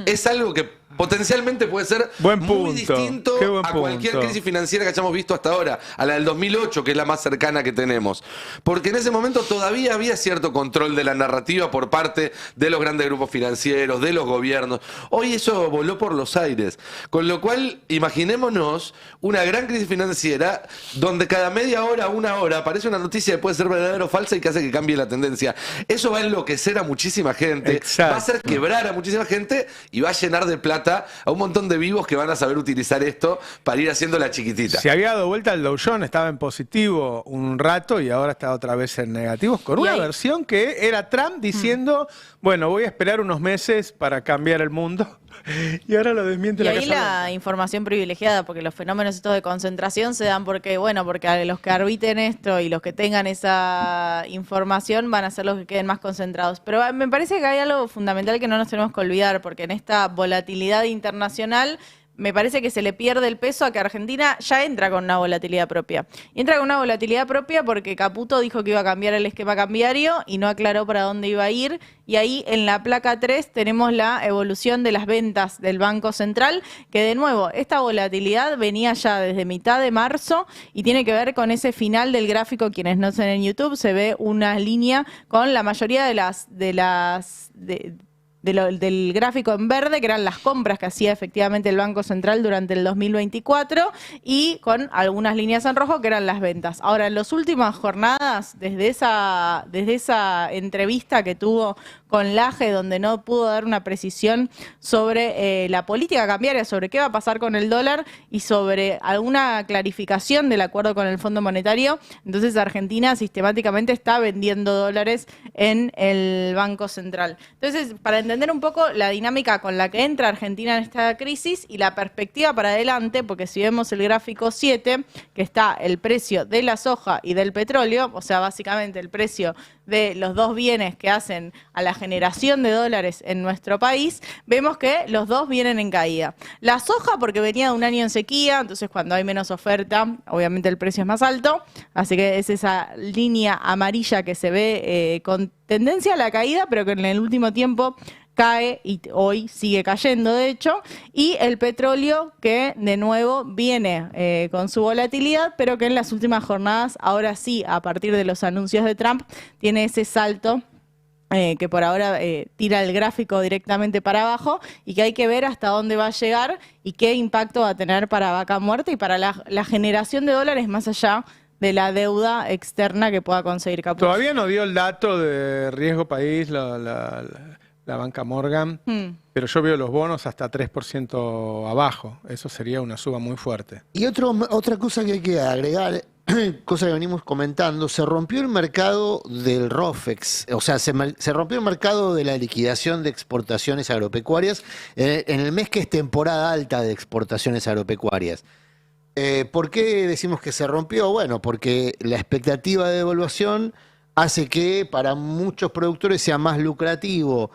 S3: es algo que potencialmente puede ser
S2: Buen
S3: muy
S2: punto.
S3: distinto
S2: Qué buen
S3: a cualquier
S2: punto.
S3: crisis financiera que hayamos visto hasta ahora, a la del 2008, que es la más cercana que tenemos. Porque en ese momento todavía había cierto control de la narrativa por parte de los grandes grupos financieros, de los gobiernos. Hoy eso voló por los aires. Con lo cual, imaginémonos una gran crisis financiera donde cada media hora, una hora, aparece una noticia que puede ser verdadera o falsa y que hace que cambie la tendencia. Eso va a enloquecer a muchísima gente,
S2: Exacto.
S3: va a hacer quebrar a muchísima gente y va a llenar de plata a un montón de vivos que van a saber utilizar esto para ir haciendo la chiquitita.
S2: Se había dado vuelta el Dow Jones, estaba en positivo un rato y ahora está otra vez en negativos, con una versión que era Trump diciendo, bueno, voy a esperar unos meses para cambiar el mundo. Y ahora lo desmiente
S4: Y
S2: la
S4: ahí
S2: Casa Blanca.
S4: la información privilegiada, porque los fenómenos estos de concentración se dan porque, bueno, porque a los que arbiten esto y los que tengan esa información van a ser los que queden más concentrados. Pero me parece que hay algo fundamental que no nos tenemos que olvidar, porque en esta volatilidad internacional me parece que se le pierde el peso a que Argentina ya entra con una volatilidad propia. Y entra con una volatilidad propia porque Caputo dijo que iba a cambiar el esquema cambiario y no aclaró para dónde iba a ir. Y ahí en la placa 3 tenemos la evolución de las ventas del Banco Central, que de nuevo, esta volatilidad venía ya desde mitad de marzo y tiene que ver con ese final del gráfico. Quienes no estén en YouTube, se ve una línea con la mayoría del gráfico en verde, que eran las compras que hacía efectivamente el Banco Central durante el 2024, y con algunas líneas en rojo que eran las ventas. Ahora, en las últimas jornadas, desde esa entrevista que tuvo con Laje, donde no pudo dar una precisión sobre la política cambiaria, sobre qué va a pasar con el dólar y sobre alguna clarificación del acuerdo con el Fondo Monetario, entonces Argentina sistemáticamente está vendiendo dólares en el Banco Central. Entonces, para entender un poco la dinámica con la que entra Argentina en esta crisis y la perspectiva para adelante, porque si vemos el gráfico 7, que está el precio de la soja y del petróleo, o sea, básicamente el precio de los dos bienes que hacen a la generación de dólares en nuestro país, vemos que los dos vienen en caída. La soja porque venía de un año en sequía, entonces cuando hay menos oferta, obviamente el precio es más alto, así que es esa línea amarilla que se ve con tendencia a la caída, pero que en el último tiempo cae y hoy sigue cayendo, de hecho, y el petróleo que de nuevo viene con su volatilidad, pero que en las últimas jornadas, ahora sí, a partir de los anuncios de Trump, tiene ese salto que por ahora tira el gráfico directamente para abajo y que hay que ver hasta dónde va a llegar y qué impacto va a tener para Vaca Muerta y para la generación de dólares más allá de la deuda externa que pueda conseguir Caputo.
S2: Todavía no dio el dato de riesgo país la banca Morgan, pero yo veo los bonos hasta 3% abajo. Eso sería una suba muy fuerte.
S6: Y otra cosa que hay que agregar, cosa que venimos comentando, se rompió el mercado del ROFEX, o sea, se rompió el mercado de la liquidación de exportaciones agropecuarias en el mes que es temporada alta de exportaciones agropecuarias. ¿Por qué decimos que se rompió? Bueno, porque la expectativa de devaluación hace que para muchos productores sea más lucrativo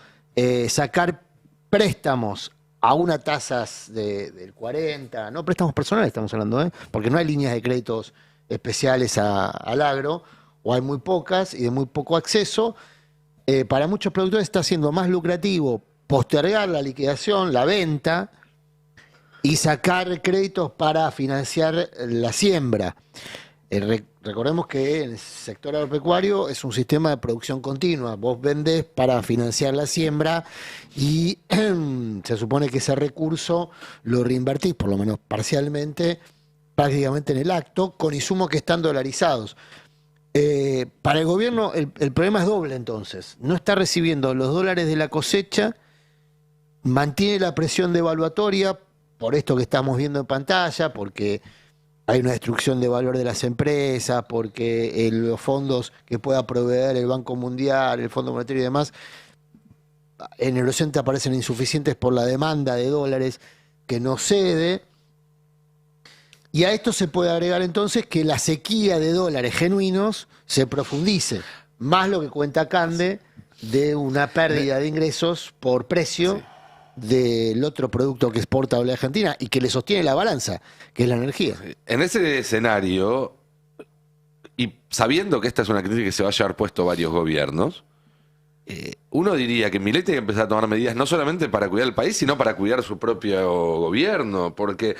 S6: sacar préstamos a una tasas del 40, no préstamos personales estamos hablando, porque no hay líneas de créditos especiales al agro, o hay muy pocas y de muy poco acceso. Para muchos productores está siendo más lucrativo postergar la liquidación, la venta, y sacar créditos para financiar la siembra. Recordemos que en el sector agropecuario es un sistema de producción continua. Vos vendés para financiar la siembra y se supone que ese recurso lo reinvertís, por lo menos parcialmente, prácticamente en el acto, con insumos que están dolarizados. Para el gobierno el problema es doble entonces. No está recibiendo los dólares de la cosecha, mantiene la presión devaluatoria por esto que estamos viendo en pantalla, porque hay una destrucción de valor de las empresas, porque los fondos que pueda proveer el Banco Mundial, el Fondo Monetario y demás, en el horizonte aparecen insuficientes por la demanda de dólares que no cede. Y a esto se puede agregar entonces que la sequía de dólares genuinos se profundice, más lo que cuenta Cande de una pérdida de ingresos por precio del otro producto que exporta la Argentina y que le sostiene la balanza, que es la energía.
S3: En ese escenario, y sabiendo que esta es una crisis que se va a llevar puesto varios gobiernos, uno diría que Milei tiene que empezar a tomar medidas no solamente para cuidar el país, sino para cuidar su propio gobierno, porque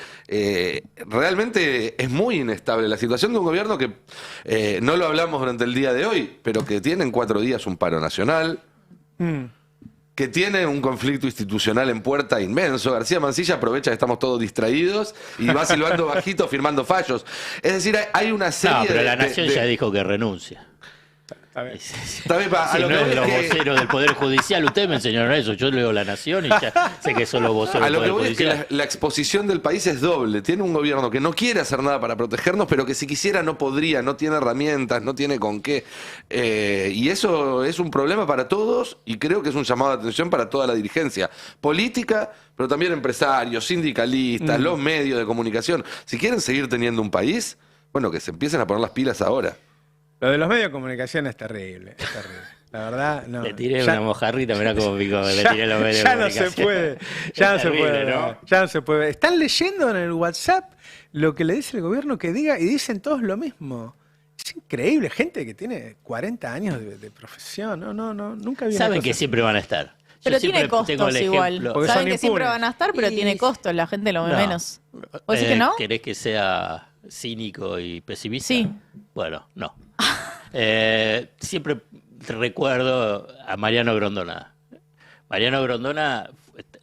S3: realmente es muy inestable la situación de un gobierno que no lo hablamos durante el día de hoy, pero que tiene en 4 días un paro nacional, que tiene un conflicto institucional en puerta inmenso. García Mansilla aprovecha que estamos todos distraídos y va silbando bajito firmando fallos. Es decir, hay una serie
S1: No, pero
S3: de...
S1: la Nación ya dijo que renuncia.
S3: Está bien, a
S1: Si
S3: lo
S1: no
S3: que voy
S1: es los
S3: es que-
S1: voceros del Poder Judicial, ustedes me enseñaron eso. Yo leo La Nación y ya sé que son los voceros
S3: A
S1: del
S3: lo que
S1: Poder
S3: voy es que
S1: Judicial.
S3: la exposición del país es doble. Tiene un gobierno que no quiere hacer nada para protegernos, pero que si quisiera no podría, no tiene herramientas, no tiene con qué. Y eso es un problema para todos y creo que es un llamado de atención para toda la dirigencia política, pero también empresarios, sindicalistas, los medios de comunicación. Si quieren seguir teniendo un país, bueno, que se empiecen a poner las pilas ahora.
S2: Lo de los medios de comunicación es terrible, es terrible. La verdad, no.
S1: Le tiré
S2: Ya-
S1: una mojarrita, mirá cómo picó. Le
S2: ya,
S1: tiré los medios de
S2: ya no se
S1: comunicación.
S2: puede, ya no
S1: Es
S2: se
S1: terrible,
S2: puede,
S1: ¿no?
S2: ya no se puede. Están leyendo en el WhatsApp lo que le dice el gobierno que diga y dicen todos lo mismo. Es increíble, gente que tiene 40 años de profesión, no, nunca vi una
S1: Saben
S2: cosa
S1: que
S2: así.
S1: siempre van a estar. Yo
S4: Pero
S1: siempre
S4: tiene
S1: tengo el
S4: costos igual.
S1: ejemplo-
S2: Porque
S4: Saben
S2: son
S4: que siempre
S2: impunes.
S4: van a estar, pero
S1: Y-
S4: tiene costos, la gente lo ve
S1: No.
S4: menos. ¿Vos decís que no?
S1: ¿Querés que sea cínico y pesimista?
S4: Sí.
S1: Bueno, no. Siempre recuerdo a Mariano Grondona. Mariano Grondona,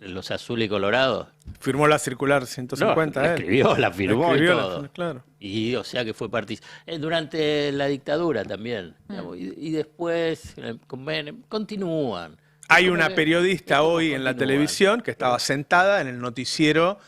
S1: los azules y colorados.
S2: Firmó la circular 150,
S1: la escribió, la firmó
S2: Escribió,
S1: y todo.
S2: claro.
S1: Y o sea que fue partícipe. Durante la dictadura también. Digamos, y después con Menem, continúan.
S2: Hay
S1: Como
S2: una
S1: que
S2: periodista
S1: estos
S2: hoy en la
S1: continúan.
S2: televisión que estaba sentada en el noticiero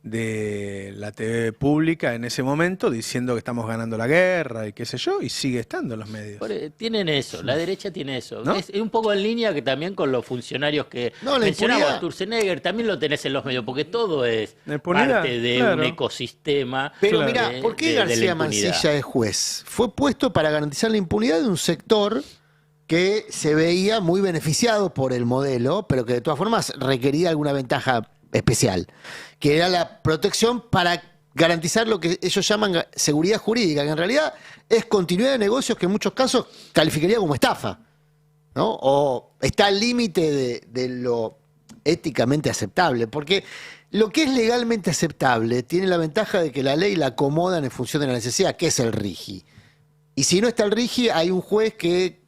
S2: de la TV pública en ese momento diciendo que estamos ganando la guerra y qué sé yo, y sigue estando en los medios.
S1: Tienen eso, la derecha tiene eso.
S2: ¿No?
S1: Es un poco en línea que también con los funcionarios que
S6: No, la
S1: mencionaba
S6: impunidad.
S1: Sturzenegger, también lo tenés en los medios, porque todo es
S2: La impunidad,
S1: parte de
S2: claro.
S1: un ecosistema.
S6: Pero
S2: Claro.
S6: mira, ¿por qué
S1: de la
S6: García
S1: impunidad.
S6: Mansilla es juez? Fue puesto para garantizar la impunidad de un sector que se veía muy beneficiado por el modelo, pero que de todas formas requería alguna ventaja especial, que era la protección para garantizar lo que ellos llaman seguridad jurídica, que en realidad es continuidad de negocios que en muchos casos calificaría como estafa, ¿no? O está al límite de lo éticamente aceptable, porque lo que es legalmente aceptable tiene la ventaja de que la ley la acomodan en función de la necesidad, que es el RIGI. Y si no está el RIGI, hay un juez que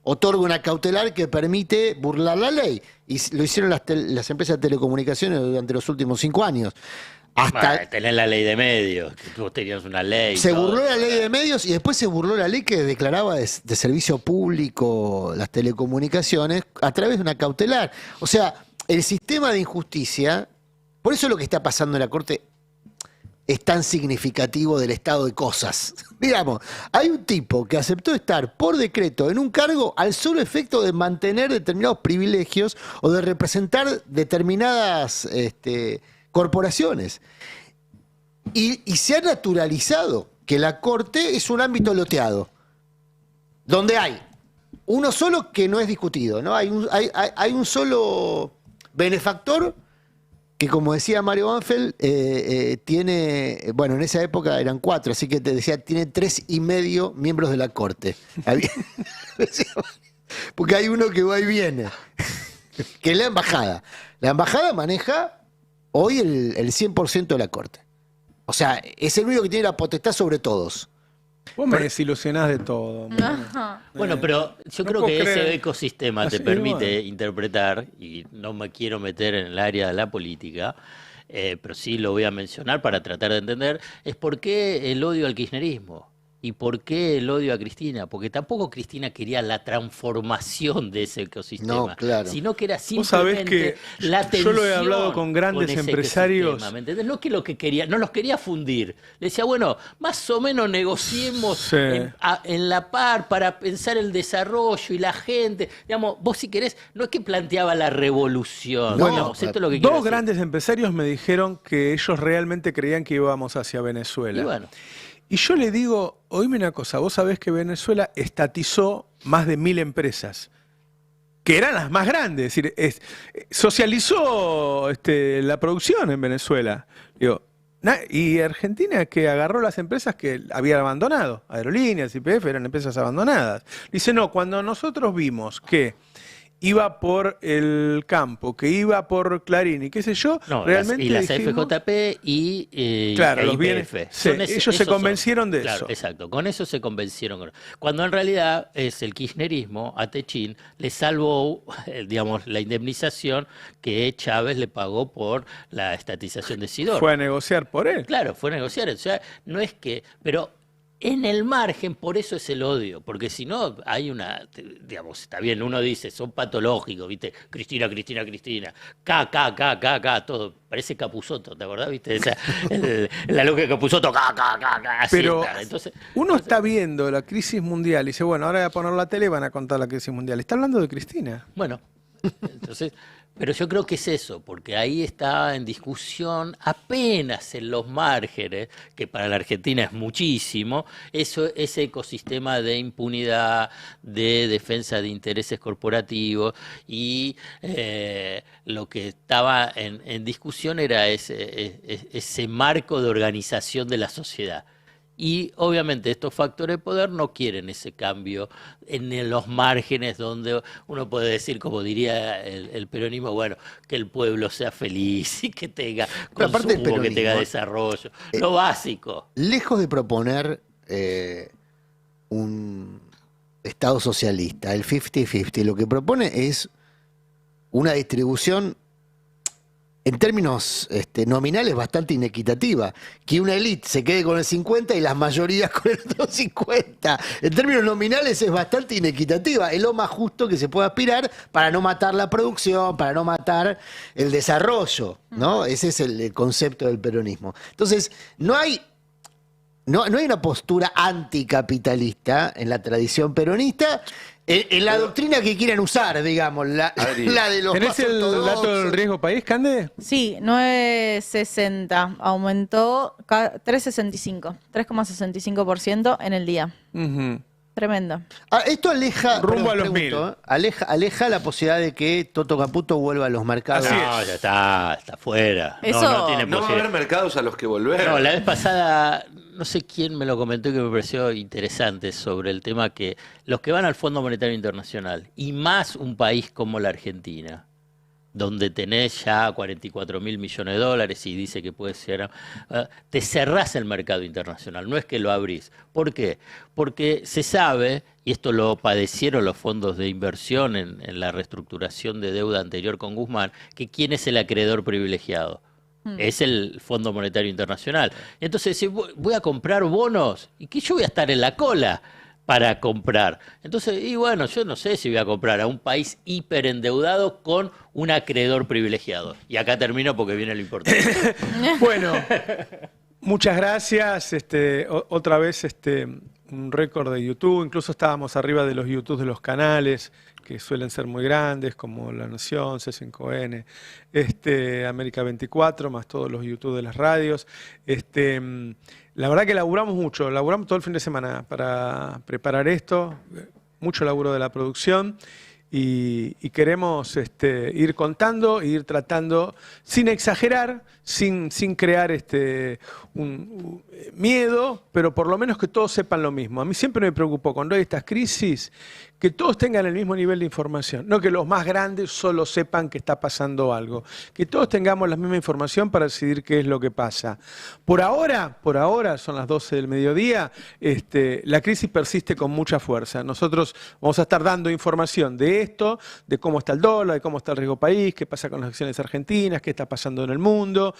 S6: otorga una cautelar que permite burlar la ley. Y lo hicieron las empresas de telecomunicaciones durante los últimos 5 años. Hasta
S1: Tenés la ley de medios, que tú tenías una ley. y
S6: se
S1: todo.
S6: burló la ley de medios y después se burló la ley que declaraba de servicio público las telecomunicaciones a través de una cautelar. O sea, el sistema de injusticia, por eso lo que está pasando en la Corte es tan significativo del estado de cosas. Digamos, hay un tipo que aceptó estar por decreto en un cargo al solo efecto de mantener determinados privilegios o de representar determinadas corporaciones. Y se ha naturalizado que la Corte es un ámbito loteado, donde hay uno solo que no es discutido, ¿no? Hay un solo benefactor que, como decía Mario Banfield, tiene, bueno, en esa época eran 4, así que te decía, tiene 3,5 miembros de la Corte. Porque hay uno que va y viene, que es la embajada. La embajada maneja hoy el 100% de la Corte. O sea, es el único que tiene la potestad sobre todos.
S2: Vos me desilusionás de todo.
S1: Bueno, pero yo
S2: no
S1: creo
S2: puedo
S1: que
S2: creer.
S1: ese ecosistema te
S2: Así,
S1: permite
S2: bueno.
S1: interpretar, y no me quiero meter en el área de la política, pero sí lo voy a mencionar para tratar de entender, es por qué el odio al kirchnerismo. ¿Y por qué el odio a Cristina? Porque tampoco Cristina quería la transformación de ese ecosistema,
S6: No, claro.
S1: sino que era
S2: Vos sabés
S1: simplemente
S2: que
S1: la
S2: yo
S1: tensión
S2: lo he hablado con grandes
S1: ese
S2: empresarios.
S1: ecosistema, ¿me entendés? No que lo que quería, no los quería fundir. Le decía, bueno, más o menos negociemos
S2: Sí.
S1: en la par para pensar el desarrollo y la gente. Digamos, vos si querés, no es que planteaba la revolución.
S6: No,
S1: digamos, esto es lo que quiero
S2: Dos
S1: decir.
S2: grandes empresarios me dijeron que ellos realmente creían que íbamos hacia Venezuela.
S1: Y bueno,
S2: Y yo le digo, oíme una cosa, vos sabés que Venezuela estatizó más de 1.000 empresas, que eran las más grandes, es decir, socializó la producción en Venezuela. Digo, Y Argentina que agarró las empresas que había abandonado, aerolíneas, YPF, eran empresas abandonadas. Dice, no, cuando nosotros vimos que iba por el campo, que iba por Clarín y qué sé yo,
S1: No,
S2: realmente
S1: las
S2: dijimos,
S1: FJP y
S2: claro, los
S1: YPF.
S2: bienes, sí, ellos se convencieron de
S1: claro,
S2: eso.
S1: Exacto, con eso se convencieron. Cuando en realidad es el kirchnerismo a Techín le salvó, digamos, la indemnización que Chávez le pagó por la estatización de Sidor.
S2: Fue a negociar por él.
S1: Claro, fue a negociar. O sea, no es que. Pero en el margen, por eso es el odio. Porque si no, hay una. Digamos, está bien, uno dice, son patológicos, ¿viste? Cristina, K, todo. Parece Capusotto, ¿te acordás? ¿Viste? Esa, la loca de Capusotto, K. Así
S2: Pero
S1: está. Entonces,
S2: uno está viendo la crisis mundial y dice, bueno, ahora voy a poner la tele y van a contar la crisis mundial. Está hablando de Cristina.
S1: bueno, entonces. Pero yo creo que es eso, porque ahí está en discusión apenas en los márgenes, que para la Argentina es muchísimo, ese ecosistema de impunidad, de defensa de intereses corporativos, y lo que estaba en discusión era ese marco de organización de la sociedad. Y obviamente estos factores de poder no quieren ese cambio en los márgenes donde uno puede decir, como diría el peronismo, bueno, que el pueblo sea feliz y que tenga
S6: Pero aparte del
S1: consumo, que tenga
S6: peronismo,
S1: desarrollo. Lo básico.
S6: Lejos de proponer un Estado socialista, el 50-50, lo que propone es una distribución en términos nominales bastante inequitativa, que una élite se quede con el 50 y las mayorías con el otro 50. En términos nominales es bastante inequitativa, es lo más justo que se puede aspirar para no matar la producción, para no matar el desarrollo, ¿no? Ese es el concepto del peronismo. Entonces, no hay una postura anticapitalista en la tradición peronista, en la doctrina que quieren usar, digamos, la de los
S2: ¿Tenés
S6: más
S2: el
S6: ortodoxos.
S2: dato del riesgo país, Cande?
S4: Sí, 9,60. Aumentó 3,65% en el día.
S2: Ujú.
S4: Tremendo.
S6: Esto aleja,
S2: Rumbo a los
S6: pregunto,
S2: 1000.
S6: aleja la posibilidad de que Toto Caputo vuelva a los mercados.
S2: Así
S1: No, ya está fuera.
S4: Eso-
S1: No tiene
S3: No va a
S1: posibilidad.
S3: haber mercados a los que volver.
S1: No, la vez pasada, no sé quién me lo comentó que me pareció interesante sobre el tema que los que van al Fondo Monetario Internacional, y más un país como la Argentina, donde tenés ya 44.000 millones de dólares y dice que puede ser, te cerrás el mercado internacional, no es que lo abrís. ¿Por qué? Porque se sabe, y esto lo padecieron los fondos de inversión en la reestructuración de deuda anterior con Guzmán, que quién es el acreedor privilegiado. Es el Fondo Monetario Internacional. Entonces, si voy a comprar bonos, y que yo voy a estar en la cola para comprar. Entonces, y bueno, yo no sé si voy a comprar a un país hiperendeudado con un acreedor privilegiado. Y acá termino porque viene lo importante.
S2: Bueno, muchas gracias. Otra vez un récord de YouTube. Incluso estábamos arriba de los YouTube de los canales, que suelen ser muy grandes, como La Nación, C5N, América 24, más todos los YouTube de las radios. La verdad que laburamos mucho, laburamos todo el fin de semana para preparar esto, mucho laburo de la producción. Y queremos ir contando e ir tratando, sin exagerar, sin crear un miedo, pero por lo menos que todos sepan lo mismo. A mí siempre me preocupó cuando hay estas crisis, que todos tengan el mismo nivel de información, no que los más grandes solo sepan que está pasando algo, que todos tengamos la misma información para decidir qué es lo que pasa. Por ahora, son las 12 del mediodía, la crisis persiste con mucha fuerza. Nosotros vamos a estar dando información de esto, de cómo está el dólar, de cómo está el riesgo país, qué pasa con las acciones argentinas, qué está pasando en el mundo.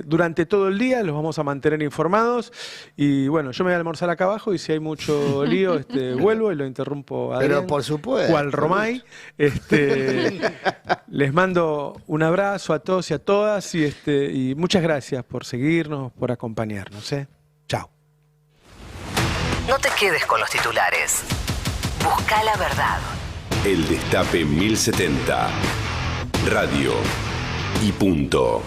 S2: Durante todo el día los vamos a mantener informados y bueno, yo me voy a almorzar acá abajo y si hay mucho lío, vuelvo y lo interrumpo a
S6: Pero por supuesto.
S2: Cual Romay. Les mando un abrazo a todos y a todas y muchas gracias por seguirnos, por acompañarnos. Chao.
S9: No te quedes con los titulares. Busca la verdad.
S10: El Destape 1070. Radio y punto.